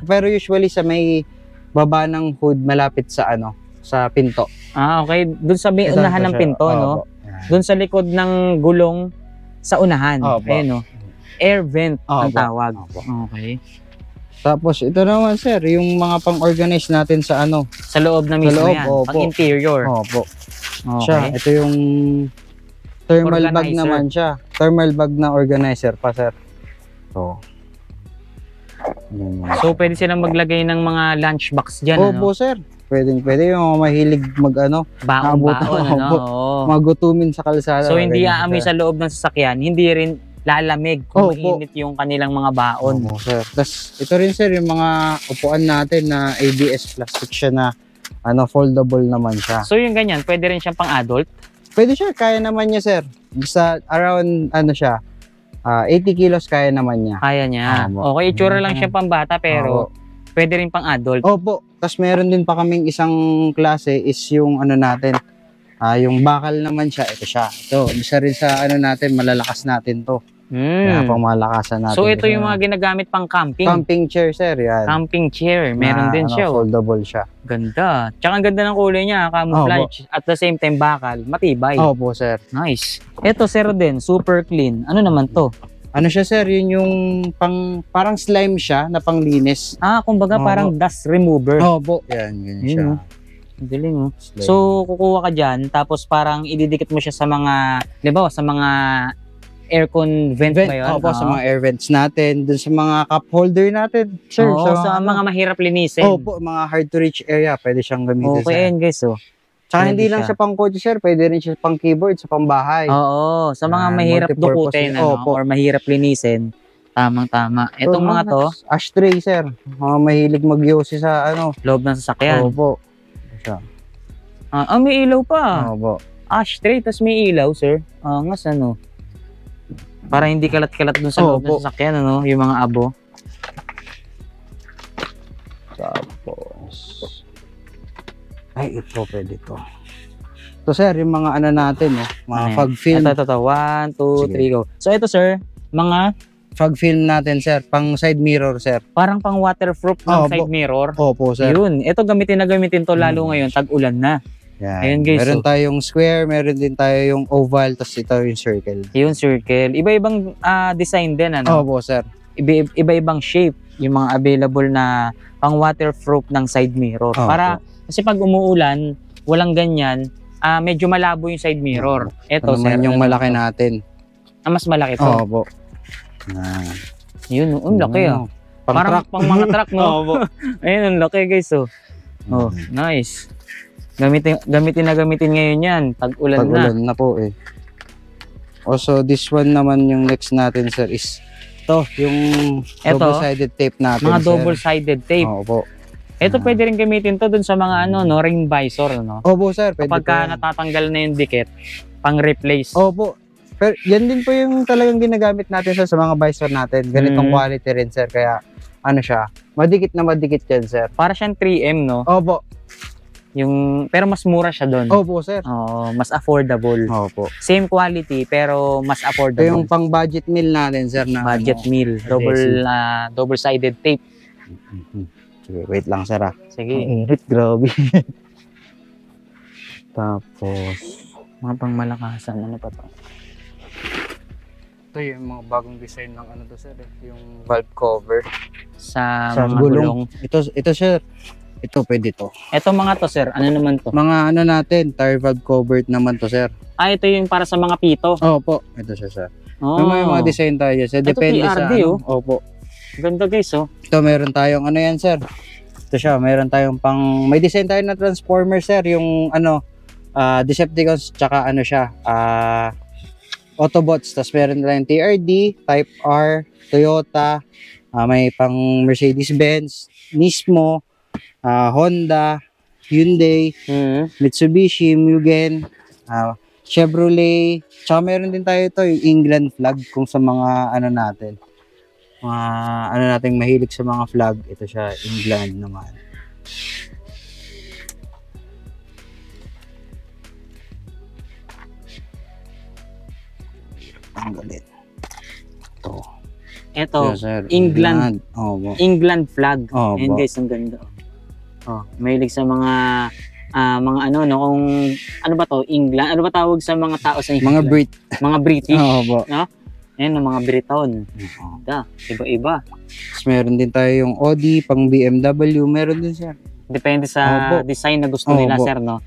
pero usually sa may baba ng hood, malapit sa, sa pinto. Okay. Dun sa Ito unahan po ng siya. pinto, no? Opo. Yan. Dun sa likod ng gulong sa unahan. Opo. Ayan, no? Air vent ang Opo. tawag. Opo. Okay. Tapos, ito naman, sir, yung mga pang-organize natin sa Sa loob na mismo loob, yan. opo. Pang interior. Opo. Okay. Siya, ito yung thermal bag Organizer. naman siya. Thermal bag na organizer pa, sir. So, So, pwede silang maglagay ng mga lunchbox dyan, Opo, sir. Pwede yung mga mahilig Baon-baon, Opo. Oo. magutumin sa kalsada. So, hindi Ganyan, aamoy sir. sa loob ng sasakyan, hindi rin lalamig kung Opo. mainit yung kanilang mga baon. Opo, sir. Tapos, ito rin, sir, yung mga upuan natin na ABS plastic siya na foldable naman siya. So, yung ganyan, pwede rin siyang pang-adult? Pwede siya, kaya naman niya, sir. Basta around, 80 kilos kaya naman niya. Kaya niya. Opo. Okay, itsura lang siya pambata, pero pwede rin pang-adult. Opo. Tapos meron din pa kaming isang klase is yung natin, yung bakal naman siya. Ito siya. Ito, isa rin sa natin, malalakas natin to. Kaya pang malakasan natin. So, ito yung mga ginagamit pang camping. Camping chair, sir. Yan. Camping chair. Meron din siya. Foldable siya. Ganda. Tsaka ang ganda ng kulay niya, camouflage. At the same time, bakal. Matibay. Opo, sir. Nice. Ito, sir din. Super clean. Ano naman to? Ano siya, sir? Yun yung parang slime siya na panglinis. Kumbaga parang dust remover. Opo. Yan, ganyan siya. Ang galing, oh. Slime. So, kukuha ka dyan, tapos parang ididikit mo siya sa mga, di ba, sa mga aircon vent ba yun? Opo, sa mga air vents natin, dun sa mga cup holder natin, sir. Oo, sa mga mahirap linisin. Opo, mga hard to reach area, pwede siyang gamitin. Okay, yan guys, oh. Tsaka Pwede hindi lang siya. siya pang kotse, sir, pwede rin siya pang keyboard sa pambahay. Oo, sa mga Yan, mahirap multipurpose dukutin, yun. Opo. or mahirap linisin. Tamang-tama. Itong mga to, ashtray, sir. Mga mahilig mag-yosi sa loob ng sasakyan. Opo. Siya. May ilaw pa. Opo. Ashtray, tas may ilaw, sir. Angas, para hindi kalat-kalat dun sa loob ng Opo. sasakyan, yung mga abo. Tapos, ay, ito, pwede to. So, sir, yung mga natin, mga Ano fog film. Ito. 1, 2, Sige. 3, go. So, ito, sir, mga Fog film natin, sir. Pang side mirror, sir. parang pang waterproof ng Opo. side mirror. Opo, sir. Yun. Ito, gamitin to lalo ngayon, tag-ulan na. Yan. Ayun, guys, Meron so- tayong square, meron din tayo yung oval, tapos ito yung circle. Yun, circle. Iba-ibang design din, Opo, sir. Iba-ibang shape yung mga available na pang waterproof ng side mirror. Opo. Para, kasi pag umuulan, walang ganyan, medyo malabo yung side mirror. Ito, Ito sir. naman yung malaki natin. Mas malaki to. Opo. Yan. Yun, ang laki Pang Parang truck. pang mga truck, no? Opo. Ayun, ang laki, guys, oh. Oh, nice. Gamitin ngayon yan. Tag-ulan na. Pag-ulan na po eh. Also, this one naman yung next natin, sir, is yung Ito, double-sided tape natin, Mga sir. double-sided tape. Opo. Ito pwede rin gamitin to dun sa mga ring visor, no? Opo, sir. Pwede Kapag po yan. natatanggal na yung dikit, pang-replace. Opo. Pero yan din po yung talagang ginagamit natin, sir, sa mga visor natin. Ganitong quality rin, sir. Kaya ano siya, madikit na madikit yan, sir. Para siyang 3M, no? Opo. Pero mas mura siya doon. Opo, sir. Oo, mas affordable. Opo. Same quality, pero mas Ito affordable. yung pang budget meal natin, sir. Na, Budget ano, meal. Double-sided tape. Sige, wait lang, sir. Sige. Ang init, grabe. Tapos, Mga pangmalakasan. Ano pa to? ito yung mga bagong design ng ano to, sir. Yung valve cover. Sa Sa mga gulong. Ito, sir. Ito, pwede to. Ito mga to, sir. Ano naman to? Mga ano natin, tire valve cover naman to, sir. Ito yung para sa mga pito. Opo. Ito siya, sir. Oh. May mga design tayo, sir. Ito Depende sa TRD, ano. Opo. Ganda guys, oh. Ito, meron tayong ano yan, sir. Ito siya, meron tayong may design tayo na transformer, sir. Yung ano, Decepticons, tsaka ano siya, Autobots. Tapos meron tayong TRD, Type R, Toyota, may pang Mercedes-Benz, Nismo, Honda, Hyundai, Mitsubishi, Mugen, Chevrolet, tsaka meron din tayo ito, yung England flag, kung sa mga ano natin. Ano nating mahilig sa mga flag, ito siya, England naman. Tanggalin. Ito, Yes, sir. England. Opo. England flag. Opo. Ayan guys, ang ganda. Mahilig sa mga ano, no, kung ano ba to, England, ano ba tawag sa mga tao sa England? Mga Brit. Mga British. Opo. Ayan, mga Briton. Iba-iba. Tapos meron din tayo yung Audi, pang BMW, meron din, sir. Depende sa design na gusto nila, sir, no?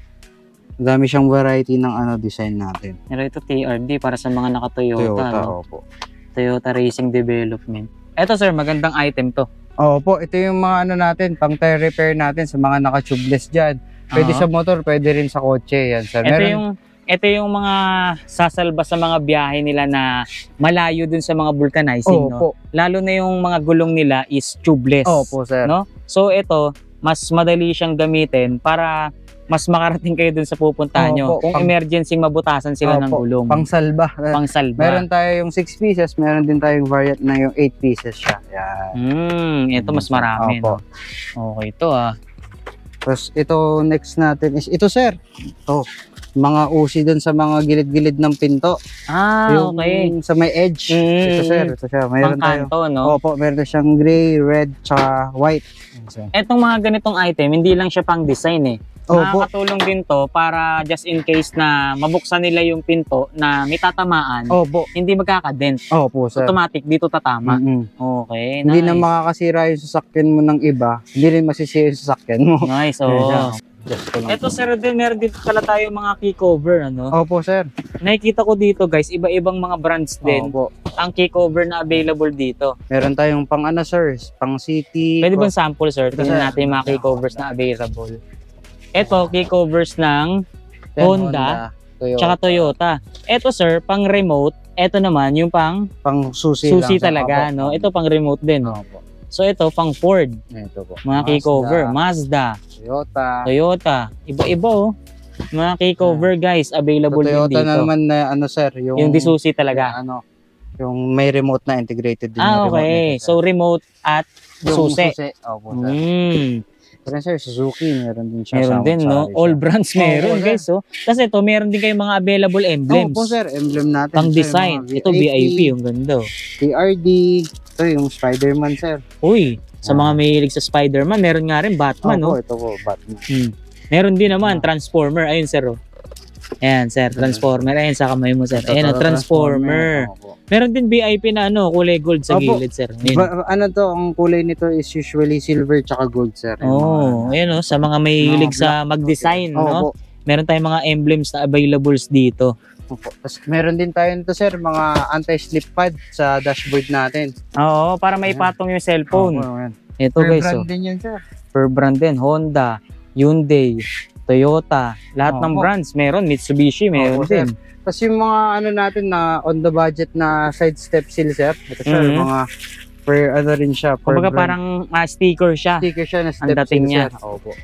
Dami siyang variety ng ano design natin. Pero ito TRD para sa mga naka-Toyota, no? Opo. Toyota Racing Development. Ito, sir, magandang item to. Opo, ito yung mga ano natin, pang tire repair natin sa mga naka-tubeless dyan. Pwede sa motor, pwede rin sa kotse, yan, sir. Ito yung mga sasalba sa mga biyahe nila na malayo dun sa mga vulcanizing, no? Lalo na yung mga gulong nila is tubeless. Opo, sir. No? So ito, mas madali siyang gamitin para mas makarating kayo dun sa pupuntahan nyo. Kung emergency, mabutasan sila ng gulong. Pangsalba. Pangsalba. Meron tayo yung 6 pieces, meron din tayong variant na yung 8 pieces siya. Yan. Ito mas marami. Opo. No? Okay, ito Tapos ito next natin is ito, sir. Ito. Mga usi dun sa mga gilid-gilid ng pinto. Yung okay. sa may edge. Ito, sir. Ito siya. Meron tayo. Pangkanto, no? Opo, meron siyang gray, red, tsaka white. Etong mga ganitong item, hindi lang siya pang design eh. Nakakatulong din to para just in case na mabuksan nila yung pinto na may tatamaan, hindi magkakadent. Opo, sir. Automatic, dito tatama. Okay, nice. Hindi na makakasira yung sasakyan mo ng iba, hindi rin masisira yung sasakyan mo. Nice, Ito, sir, meron din pala tayo mga key cover, ano? Opo, sir. Nakikita ko dito, guys, iba-ibang mga brands din. Opo. Ang key cover na available dito. Meron tayong pang ano, sir, pang city. Pwede bang sample, sir? Tingnan natin yung mga key covers na available. Ito, key covers ng Honda, tsaka Toyota. Ito, sir, pang remote. Ito naman, yung pang susi talaga, no? Ito pang remote din, no? So, ito, pang Ford. Ito po. Mga key cover. Mazda. Toyota. Iba-iba, oh. Mga key cover, guys, available din dito. Toyota na naman na, ano, sir, yung disusi talaga. Yung may remote na integrated din. Okay. So, remote at susi. Opo, sir. Pero sir, Suzuki, meron din siya. Meron din, no? All brands meron, guys, oh. Kasi ito, meron din kayong mga available emblems. Opo, sir. Emblem natin. Pang design. Ito, VIP, yung ganda. TRD. Ito, yung Spider-Man, sir. Uy, sa mga mahilig sa Spider-Man, meron nga rin Batman, no? Ito po, Batman. Meron din naman, Transformer. Ayun, sir, oh. Ayan, sir, Transformer. Ayan, sa kamay mo, sir. Ayan, Transformer. Meron din VIP na kulay gold sa gilid, sir. Ang kulay nito is usually silver tsaka gold, sir. Ayan, sa mga mahilig sa mag-design, no? Meron tayong mga emblems na availables dito. Tapos meron din tayo nito, sir, mga anti-slip pad sa dashboard natin. Oo, para maipatong yung cellphone. Ito, guys, per brand din yan, sir. Per brand din, Honda, Hyundai, Toyota, lahat ng brands meron, Mitsubishi meron din. Tapos yung mga natin na on the budget na side step seal, sir. Ito siya, mga per rin siya. Kumbaga parang sticker siya. Sticker siya na step ang dating seal, niya. Sir. Opo.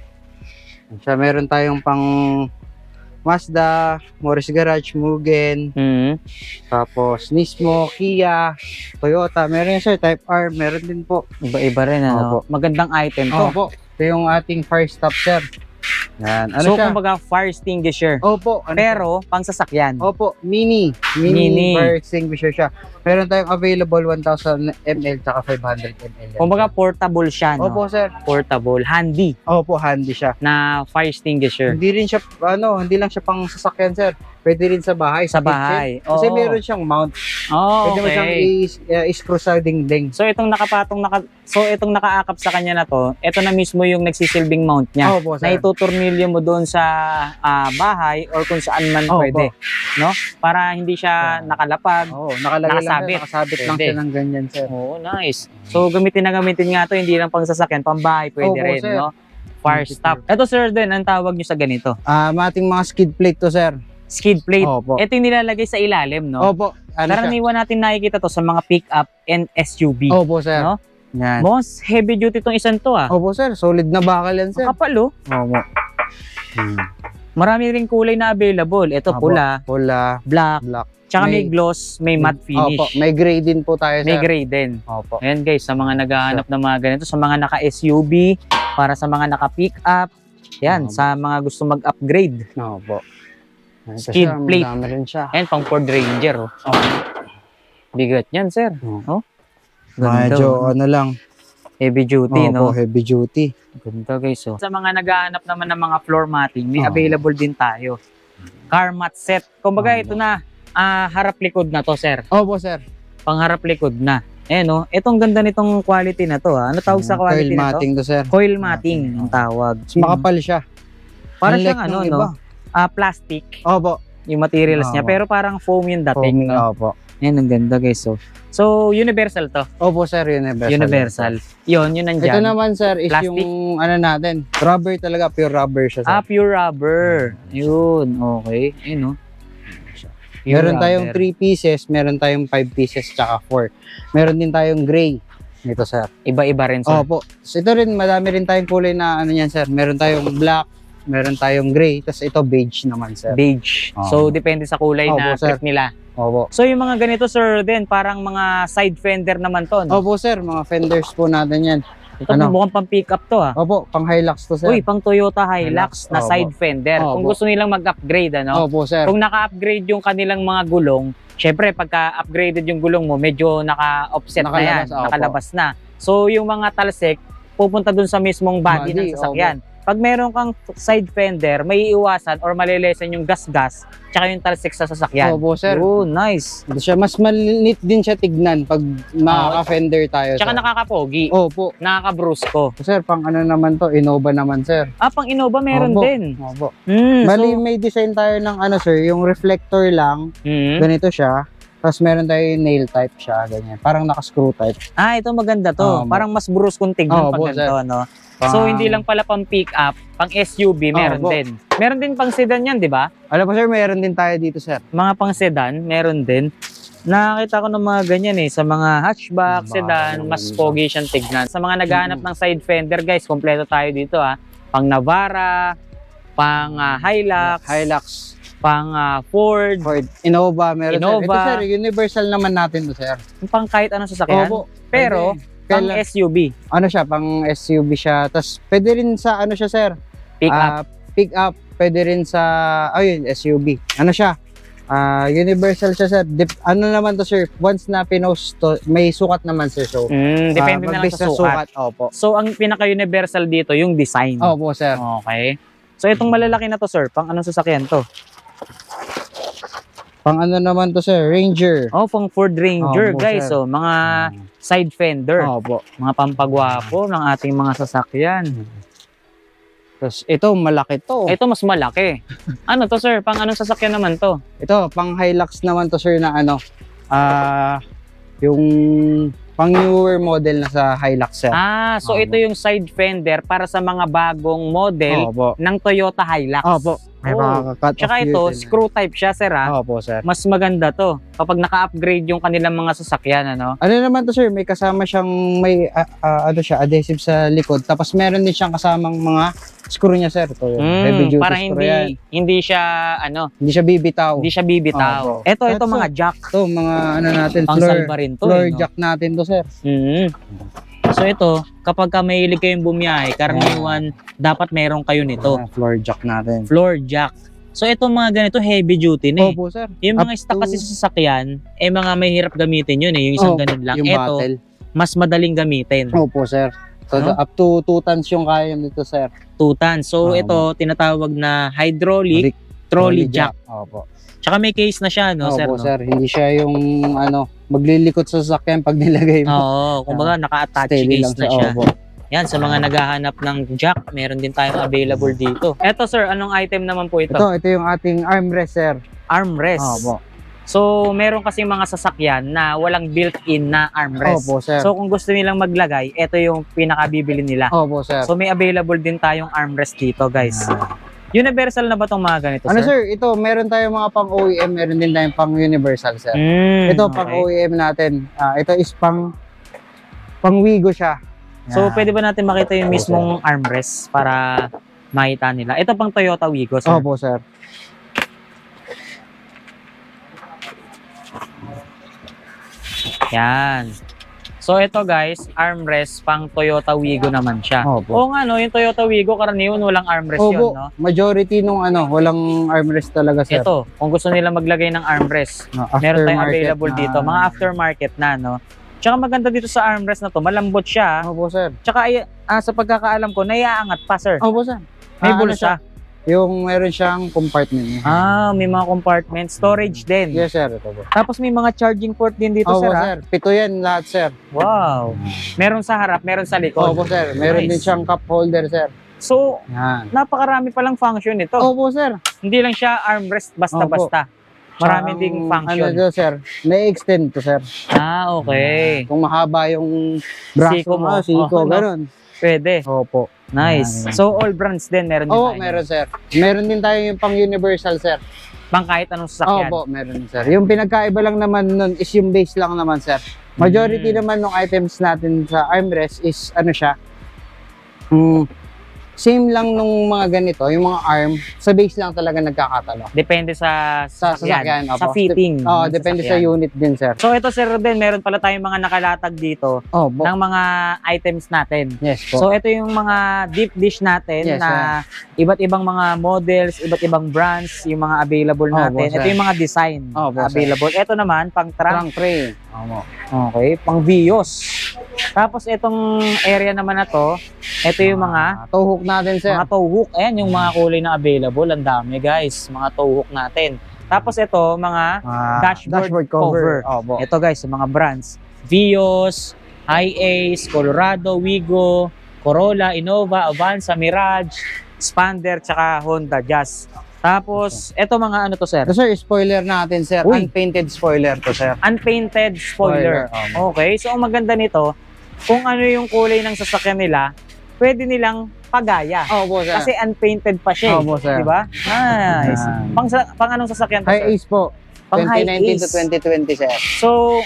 Siya, meron tayong pang Mazda, Morris Garage, Mugen, Mm. tapos Nismo, Kia, Toyota. Meron yan sir, Type R, meron din po. Iba-iba rin, ano? Opo. Magandang item to. Opo, ito yung ating fire stop sir. Yan, ano So, siya? kumbaga, fire extinguisher. Opo, ano Pero, pang sasakyan. Opo, mini fire extinguisher siya. Meron tayong available 1000 ml tsaka 500 ml. Kumbaga, portable siya, no? Opo, sir. Portable. Handy Opo, handy siya. na fire extinguisher. Hindi rin siya, hindi lang siya pang sasakyan, sir. Pwede rin sa bahay. Sa kitchen. bahay. Kasi Oo. meron siyang mount. Oh, Pwede mo siyang okay. i-screw sa dingding. So, itong itong nakaakap sa kanya na to, ito na mismo yung nagsisilbing mount niya. Opo, Na sir. itutornilyo mo doon sa bahay or kung saan man Opo. pwede. No? Para hindi siya nakalapag. Oo, nakalagay Nakasabit. lang, nakasabit lang Pwede. siya ng ganyan, sir. Oo, nice. So, gamitin nga to, hindi lang pang sasakyan, pang bahay pwede Opo, rin, sir. no? Fire stop. Ito, sir, din, ang tawag nyo sa ganito? Ating mga skid plate to, sir. Skid plate. Opo. Ito yung nilalagay sa ilalim, no? Opo. Ano siya? Karaniwan natin nakikita to sa mga pick-up and SUV. Opo, sir. No? Yan. Most heavy duty tong isang to, ah. Opo, sir. Solid na bakal yan, sir. Kapal, oh. Opo. Marami ring kulay na available. Ito, Opo. pula, Pula, black, black. tsaka may May- gloss, may matte finish. Opo. May gray din po tayo, sir. May gray din. Opo. Ayan guys, sa mga naghahanap ng mga ganito, sa mga naka-SUV, para sa mga naka-pick-up, yan, sa mga gusto mag-upgrade. Opo. Ito Skid siya, plate. madami rin siya. Ayan, pang Ford Ranger. Oh. Bigat yan, sir. Oh. Oh. Ganda, Medyo oh. ano lang. Heavy duty, Opo, no? heavy duty. Ganda guys, oh. Sa mga naghahanap naman ng mga floor matting, may Oh. available din tayo. Car mat set. Kumbaga, ito na, harap likod na to, sir. Opo, sir. Pang harap likod na. Ayan, oh. Itong ganda nitong quality na to, ha? Ano tawag sa quality Coil na to? matting to, sir. Coil matting ang tawag. Mas makapal siya. Para Unlike siyang ano, nung no? iba. Plastic, Opo. yung materials niya. Oo. Pero parang foam yung dating, no? Opo. Ayan, ang ganda guys. So universal to. Opo, sir. Universal. Universal. Yun Ito nandyan. naman, sir, is Plastic? yung ano natin. Rubber talaga. Pure rubber siya, sir. Pure rubber. Yun, okay. Yun, no? Pure Meron tayong rubber. 3 pieces, meron tayong 5 pieces, tsaka 4. Meron din tayong gray. Ito, sir. Iba-iba rin, sir. Opo. So, ito rin, madami rin tayong kulay na ano yan, sir. Meron tayong black, meron tayong gray, tapos ito beige naman, sir. Beige. Oo. So, depende sa kulay na Opo, sir. trip nila. Opo. So, yung mga ganito, sir, din, parang mga side fender naman to, no? Opo, sir. Mga fenders po natin yan. Ito, ano? mukhang pang pick up to, ah. Opo, pang Hilux to, sir. Uy, pang Toyota Hilux na Opo. side fender. Opo. Kung gusto nilang mag-upgrade, ano? Opo, sir. Kung naka-upgrade yung kanilang mga gulong, syempre pagka-upgraded yung gulong mo, medyo naka-offset na yan, Nakalabas, opo. nakalabas na. So yung mga talsik, pupunta dun sa mismong body ng sasakyan. Pag meron kang side fender, may iiwasan or malilesen yung gas-gas, tsaka yung talsik sa sasakyan. Opo, sir. Oh, nice. Ito siya, mas maliit din siya tignan pag makaka-fender tayo, Tsaka sir. nakakapogi, Opo. nakakabrusko. Sir, pang ano naman to, Innova naman, sir. Pang Innova meron Opo. din. Opo. So, Bali, may design tayo ng ano, sir, yung reflector lang, ganito siya. Tapos meron tayo yung nail type siya, ganyan. Parang naka-screw type. ito maganda to. Opo. Parang mas bruskong tignan pag Opo, ganito, no? So, hindi lang pala pang pick up, pang SUV, meron Opo. din. Meron din pang sedan yan, di ba? Alam po, sir, meron din tayo dito, sir. Mga pang sedan, meron din. Nakakita ko ng mga ganyan eh, sa mga hatchback, sedan, mas pogi siyang tignan. Sa mga naghahanap ng side fender, guys, kompleto tayo dito ha. Pang Navara, pang Hilux, pang Ford, Innova, meron, sir. Ito, Innova. sir, universal naman natin to, sir. pang kahit anong sasakyan. Opo. Pero, Pwede. pang Kailan- SUV, ano siya, pang SUV siya. Tapos, pwede rin sa, ano siya, sir? pick up. Pick up. Pwede rin sa, ayun, SUV. Ano siya? Universal siya, sir. Ano naman to, sir? Once na pinost to, may sukat naman, sir. So, Depende na lang mag-base sa sukat. Opo. So, ang pinaka-universal dito, yung design. Opo, sir. Okay. So, itong malalaki na to, sir, pang anong sasakyan to? Pang ano naman to, sir? Ranger. Oh, pang Ford Ranger, Opo, guys. sir. So, mga side fender. Opo. Mga pampagwapo ng ating mga sasakyan. Tapos, ito, malaki to. Ito mas malaki. Ano to, sir? Pang anong sasakyan naman to? Ito, pang Hilux naman to, sir, na ano, yung pang newer model na sa Hilux, sir. So Opo. ito yung side fender para sa mga bagong model Opo. ng Toyota Hilux. Opo. May Oo. makaka-cut Tsaka off ito, util. screw type siya, sir, ha? Opo, sir. Mas maganda to kapag naka-upgrade yung kanilang mga sasakyan, ano? Ano naman to, sir, may kasama siyang may ano siya, adhesive sa likod. Tapos meron din siyang kasamang mga screw niya, sir. Ito, heavy duty para screw yan. hindi siya ano, Hindi siya bibitaw. hindi siya bibitaw. Opo. Ito That's mga jack. Ito, mga ano natin, Pang salba rin to, floor eh, no? jack natin to, sir. So ito, kapag ka mahilig kayong bumiyahe, karaniwan dapat meron kayo nito. Floor jack natin. Floor jack. So ito mga ganito heavy duty na eh. Opo, sir. Yung mga Up stock to- kasi sa sasakyan, mga mahirap gamitin yun eh, yung isang ganun lang. Yung Ito, battle. mas madaling gamitin. Opo, sir. So, No? up to 2 tons yung kaya nito, sir. 2 tons. So Oo. ito, tinatawag na hydraulic trolley jack. Opo. Tsaka may case na siya, no, sir? Opo, No? sir. Hindi siya yung ano, maglilikot sa sasakyan pag nilagay mo. Oo, kumbaga naka-attach Steady case lang na siya. Opo. Yan, sa mga naghahanap ng jack, meron din tayong available dito. Eto sir, anong item naman po ito? Ito yung ating armrest, sir. Armrest. Opo. So, meron kasi mga sasakyan na walang built-in na armrest. Opo, sir. So, kung gusto nilang maglagay, ito yung pinakabibili nila. Opo, sir. So, may available din tayong armrest dito, guys. Universal na ba itong mga ganito, Ano, sir? sir? Ito, meron tayong mga pang OEM, meron din tayong pang universal, sir. Ito, pang okay. OEM natin. Ito is pang Wigo siya. So, Yan. pwede ba natin makita yung Opo, mismong armrest para makita nila? Ito pang Toyota Wigo, sir. Opo, sir. Yan. So ito guys, armrest pang Toyota Wigo naman siya. Opo. Oo nga no, yung Toyota Wigo karaniwan walang armrest Opo, yun, no? majority nung ano, walang armrest talaga, sir. Ito, kung gusto nila maglagay ng armrest, No, meron tayong aftermarket available na- dito, mga aftermarket na, no? Tsaka maganda dito sa armrest na to, malambot siya. Opo, sir. Tsaka sa pagkakaalam ko, naiaangat pa, sir. Opo, sir. May Ano bulsa. siya? Yung meron siyang compartment. May mga compartment, storage din. Yes, sir. Ito po. Tapos may mga charging port din dito, Opo, sir. sir. Pito yan lahat, sir. Wow. Meron sa harap, meron sa likod. Opo, sir. Meron Nice. din siyang cup holder, sir. So, Yan. napakarami palang function nito. Opo, sir. Hindi lang siya armrest basta-basta. Marami Ang ding function. Ano to, sir? Na-extend to, sir. Okay. Kung mahaba yung braso Siko mo. mo, siko, Oo, no? ganun. Pwede. Opo. Nice. Yan. So, all brands din meron din Oo, tayo. meron, sir. Meron din tayo yung pang-universal, sir. Pang kahit anong sasakyan. Opo, meron, sir. Yung pinagkaiba lang naman nun is yung base lang naman, sir. Majority naman ng items natin sa armrest is ano siya, same lang nung mga ganito, yung mga arm, sa base lang talaga nagkakatalo. Depende sa Sa sasakyan. sasakyan, Sa opo. fitting. Oo, ng depende sa sasakyan. unit din, sir. So, ito sir Ruben, meron pala tayong mga nakalatag dito Opo. ng mga items natin. Yes po. So, ito yung mga deep dish natin Yes, na iba't ibang mga models, iba't ibang brands, yung mga available Opo, natin. sir. Ito yung mga design Opo, sir. available. Ito naman, pang trunk. trunk tray. Opo. Okay, pang Vios. Tapos itong area naman na to, ito yung mga Tuhok natin, sir. tow hook. Ayan yung mga kulay na available. Ang dami guys, mga tow hook natin. Tapos ito, mga dashboard cover. Opo. ito guys, yung mga brands. Vios, Hi-Ace, Colorado, Wigo, Corolla, Innova, Avanza, Mirage, Expander, tsaka Honda Jazz. Tapos, ito mga ano to sir? Ito, sir, spoiler natin, sir. Uy. Unpainted spoiler to, sir. Unpainted spoiler. Spoiler, Okay, so ang maganda nito, kung ano yung kulay ng sasakyan nila, pwede nilang pagaya. Opo, sir. Kasi unpainted pa siya. Opo, sir. Di ba? Nice. Yan. Pang anong sasakyan to, High sir? Ace po. Pang 2019 Hi-Ace. to 2020, sir. So,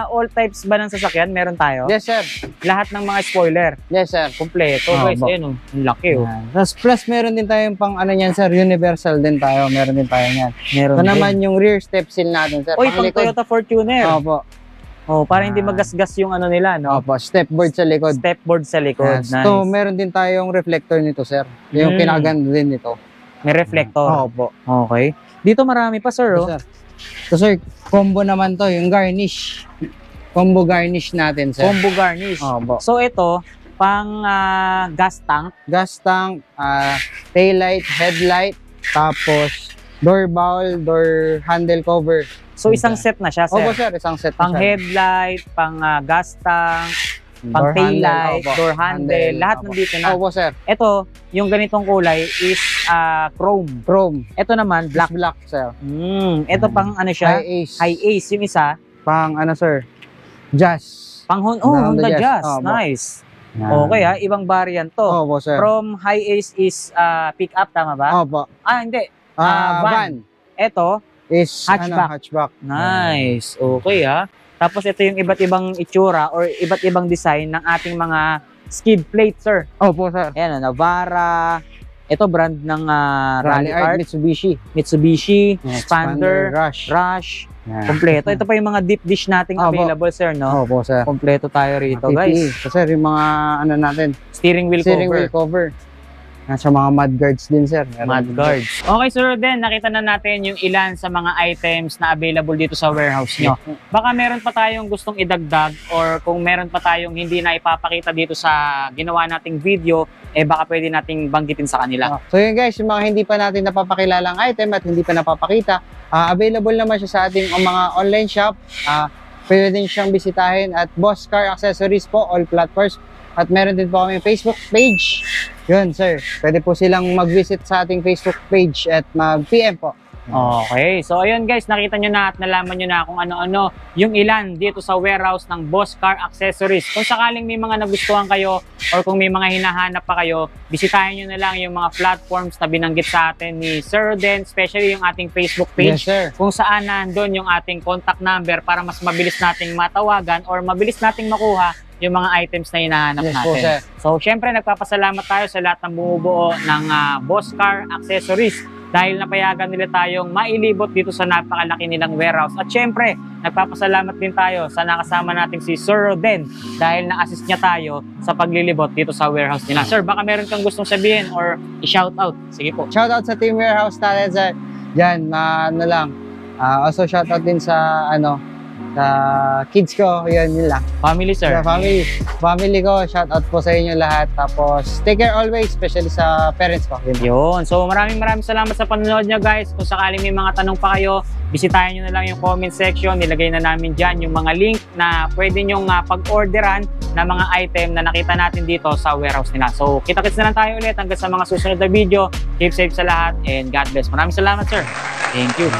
all types ba ng sasakyan meron tayo? Yes, sir. Lahat ng mga spoiler, Yes, sir. kompleto guys. Opo. Ayun, ang laki oh. Yan. Tapos plus meron din tayong pang ano niyan, sir, universal din tayo. Meron din tayo niyan. Meron Ito din. naman yung rear step seal natin, sir. Oy, pang likod. Toyota Fortuner. Opo. Oh, para hindi Yan. magasgas yung ano nila, no? Opo, step board sa likod. Stepboard sa likod. Yes. Nice. So, meron din tayong reflector nito, sir. Yung pinakaganda din nito. May reflector. Opo. Okay. Dito marami pa, sir, oh. Yes, sir. So, sir, combo naman to, yung garnish. Combo garnish natin, sir. Combo garnish. Opo. So ito, pang gas tank. Gas tank, taillight, headlight, tapos door bowl, door handle cover. So isang set na siya, sir. Opo, sir, isang set Pang na siya. headlight, pang gas tank, pang Door handle, taillight, opo. door handle, lahat opo. nandito na. Opo, sir. Ito, yung ganitong kulay is chrome. Chrome. Ito naman, black. Black, sir. Ito pang ano siya, High Ace. high ace. Yung isa, Pang ano, sir? Jazz. pang Honda Honda Jazz. Jazz. Opo. Nice. Yan. Okay ha, ibang variant to. Opo, sir. From high ace is pick up, tama ba? Opo. Hindi. Van Ito, is Hatchback. Hatchback. nice. Okay ha. Tapos ito yung iba't ibang itsura or iba't ibang design ng ating mga skid plate, sir. Opo, sir. Ayan, Navara. Ito brand ng Rally Art, Mitsubishi. Mitsubishi, Yeah, Expander, Rush. Rush. Yan. Kompleto. Ito pa yung mga deep dish nating Opo. available, sir, no? Opo, sir. Kompleto tayo rito, PPE. guys. So, sir, yung mga ano natin, Steering wheel steering cover. wheel cover. Nasa mga mud guards din, sir. Meron Mud din. guards. Okay, sir, then nakita na natin yung ilan sa mga items na available dito sa warehouse nyo. Baka meron pa tayong gustong idagdag or kung meron pa tayong hindi na ipapakita dito sa ginawa nating video, baka pwede nating banggitin sa kanila. So yun guys, yung mga hindi pa natin napapakilalang item at hindi pa napapakita, available naman siya sa ating mga online shop. Pwede din siyang bisitahin at Boss Car Accessories po, all platforms. At meron din po kami Facebook page. Yun, sir. Pwede po silang mag-visit sa ating Facebook page at mag-PM po. Okay, so ayun guys, nakita nyo na at nalaman nyo na kung ano-ano yung ilan dito sa warehouse ng Boss Car Accessories. Kung sakaling may mga nagustuhan kayo or kung may mga hinahanap pa kayo, bisitahin nyo na lang yung mga platforms na binanggit sa atin ni Sir Roden, especially yung ating Facebook page. Yes, sir. Kung saan nandun yung ating contact number para mas mabilis nating matawagan or mabilis nating makuha yung mga items na hinahanap Yes po, natin. sir. So, syempre, nagpapasalamat tayo sa lahat ng bumubuo ng Boss Car Accessories dahil napayagan nila tayong mailibot dito sa napakalaki nilang warehouse. At syempre, nagpapasalamat din tayo sa nakasama nating si Sir Roden dahil na-assist niya tayo sa paglilibot dito sa warehouse nila. Sir, baka meron kang gustong sabihin or i-shoutout. Sige po. Shoutout sa team warehouse natin, sir. Diyan, ano lang. Also shoutout din sa sa kids ko, yun lang. Family, sir. Sa family ko, shoutout po sa inyo lahat. Tapos, take care always, especially sa parents ko. Yun. Yun. So maraming salamat sa panonood nyo guys. Kung sakaling may mga tanong pa kayo, bisitahin nyo na lang yung comment section. Nilagay na namin dyan yung mga link na pwede nyong pag-orderan na mga item na nakita natin dito sa warehouse nila. So kita-kits na lang tayo ulit hanggang sa mga susunod na video. Keep safe sa lahat and God bless. Maraming salamat, sir. Thank you.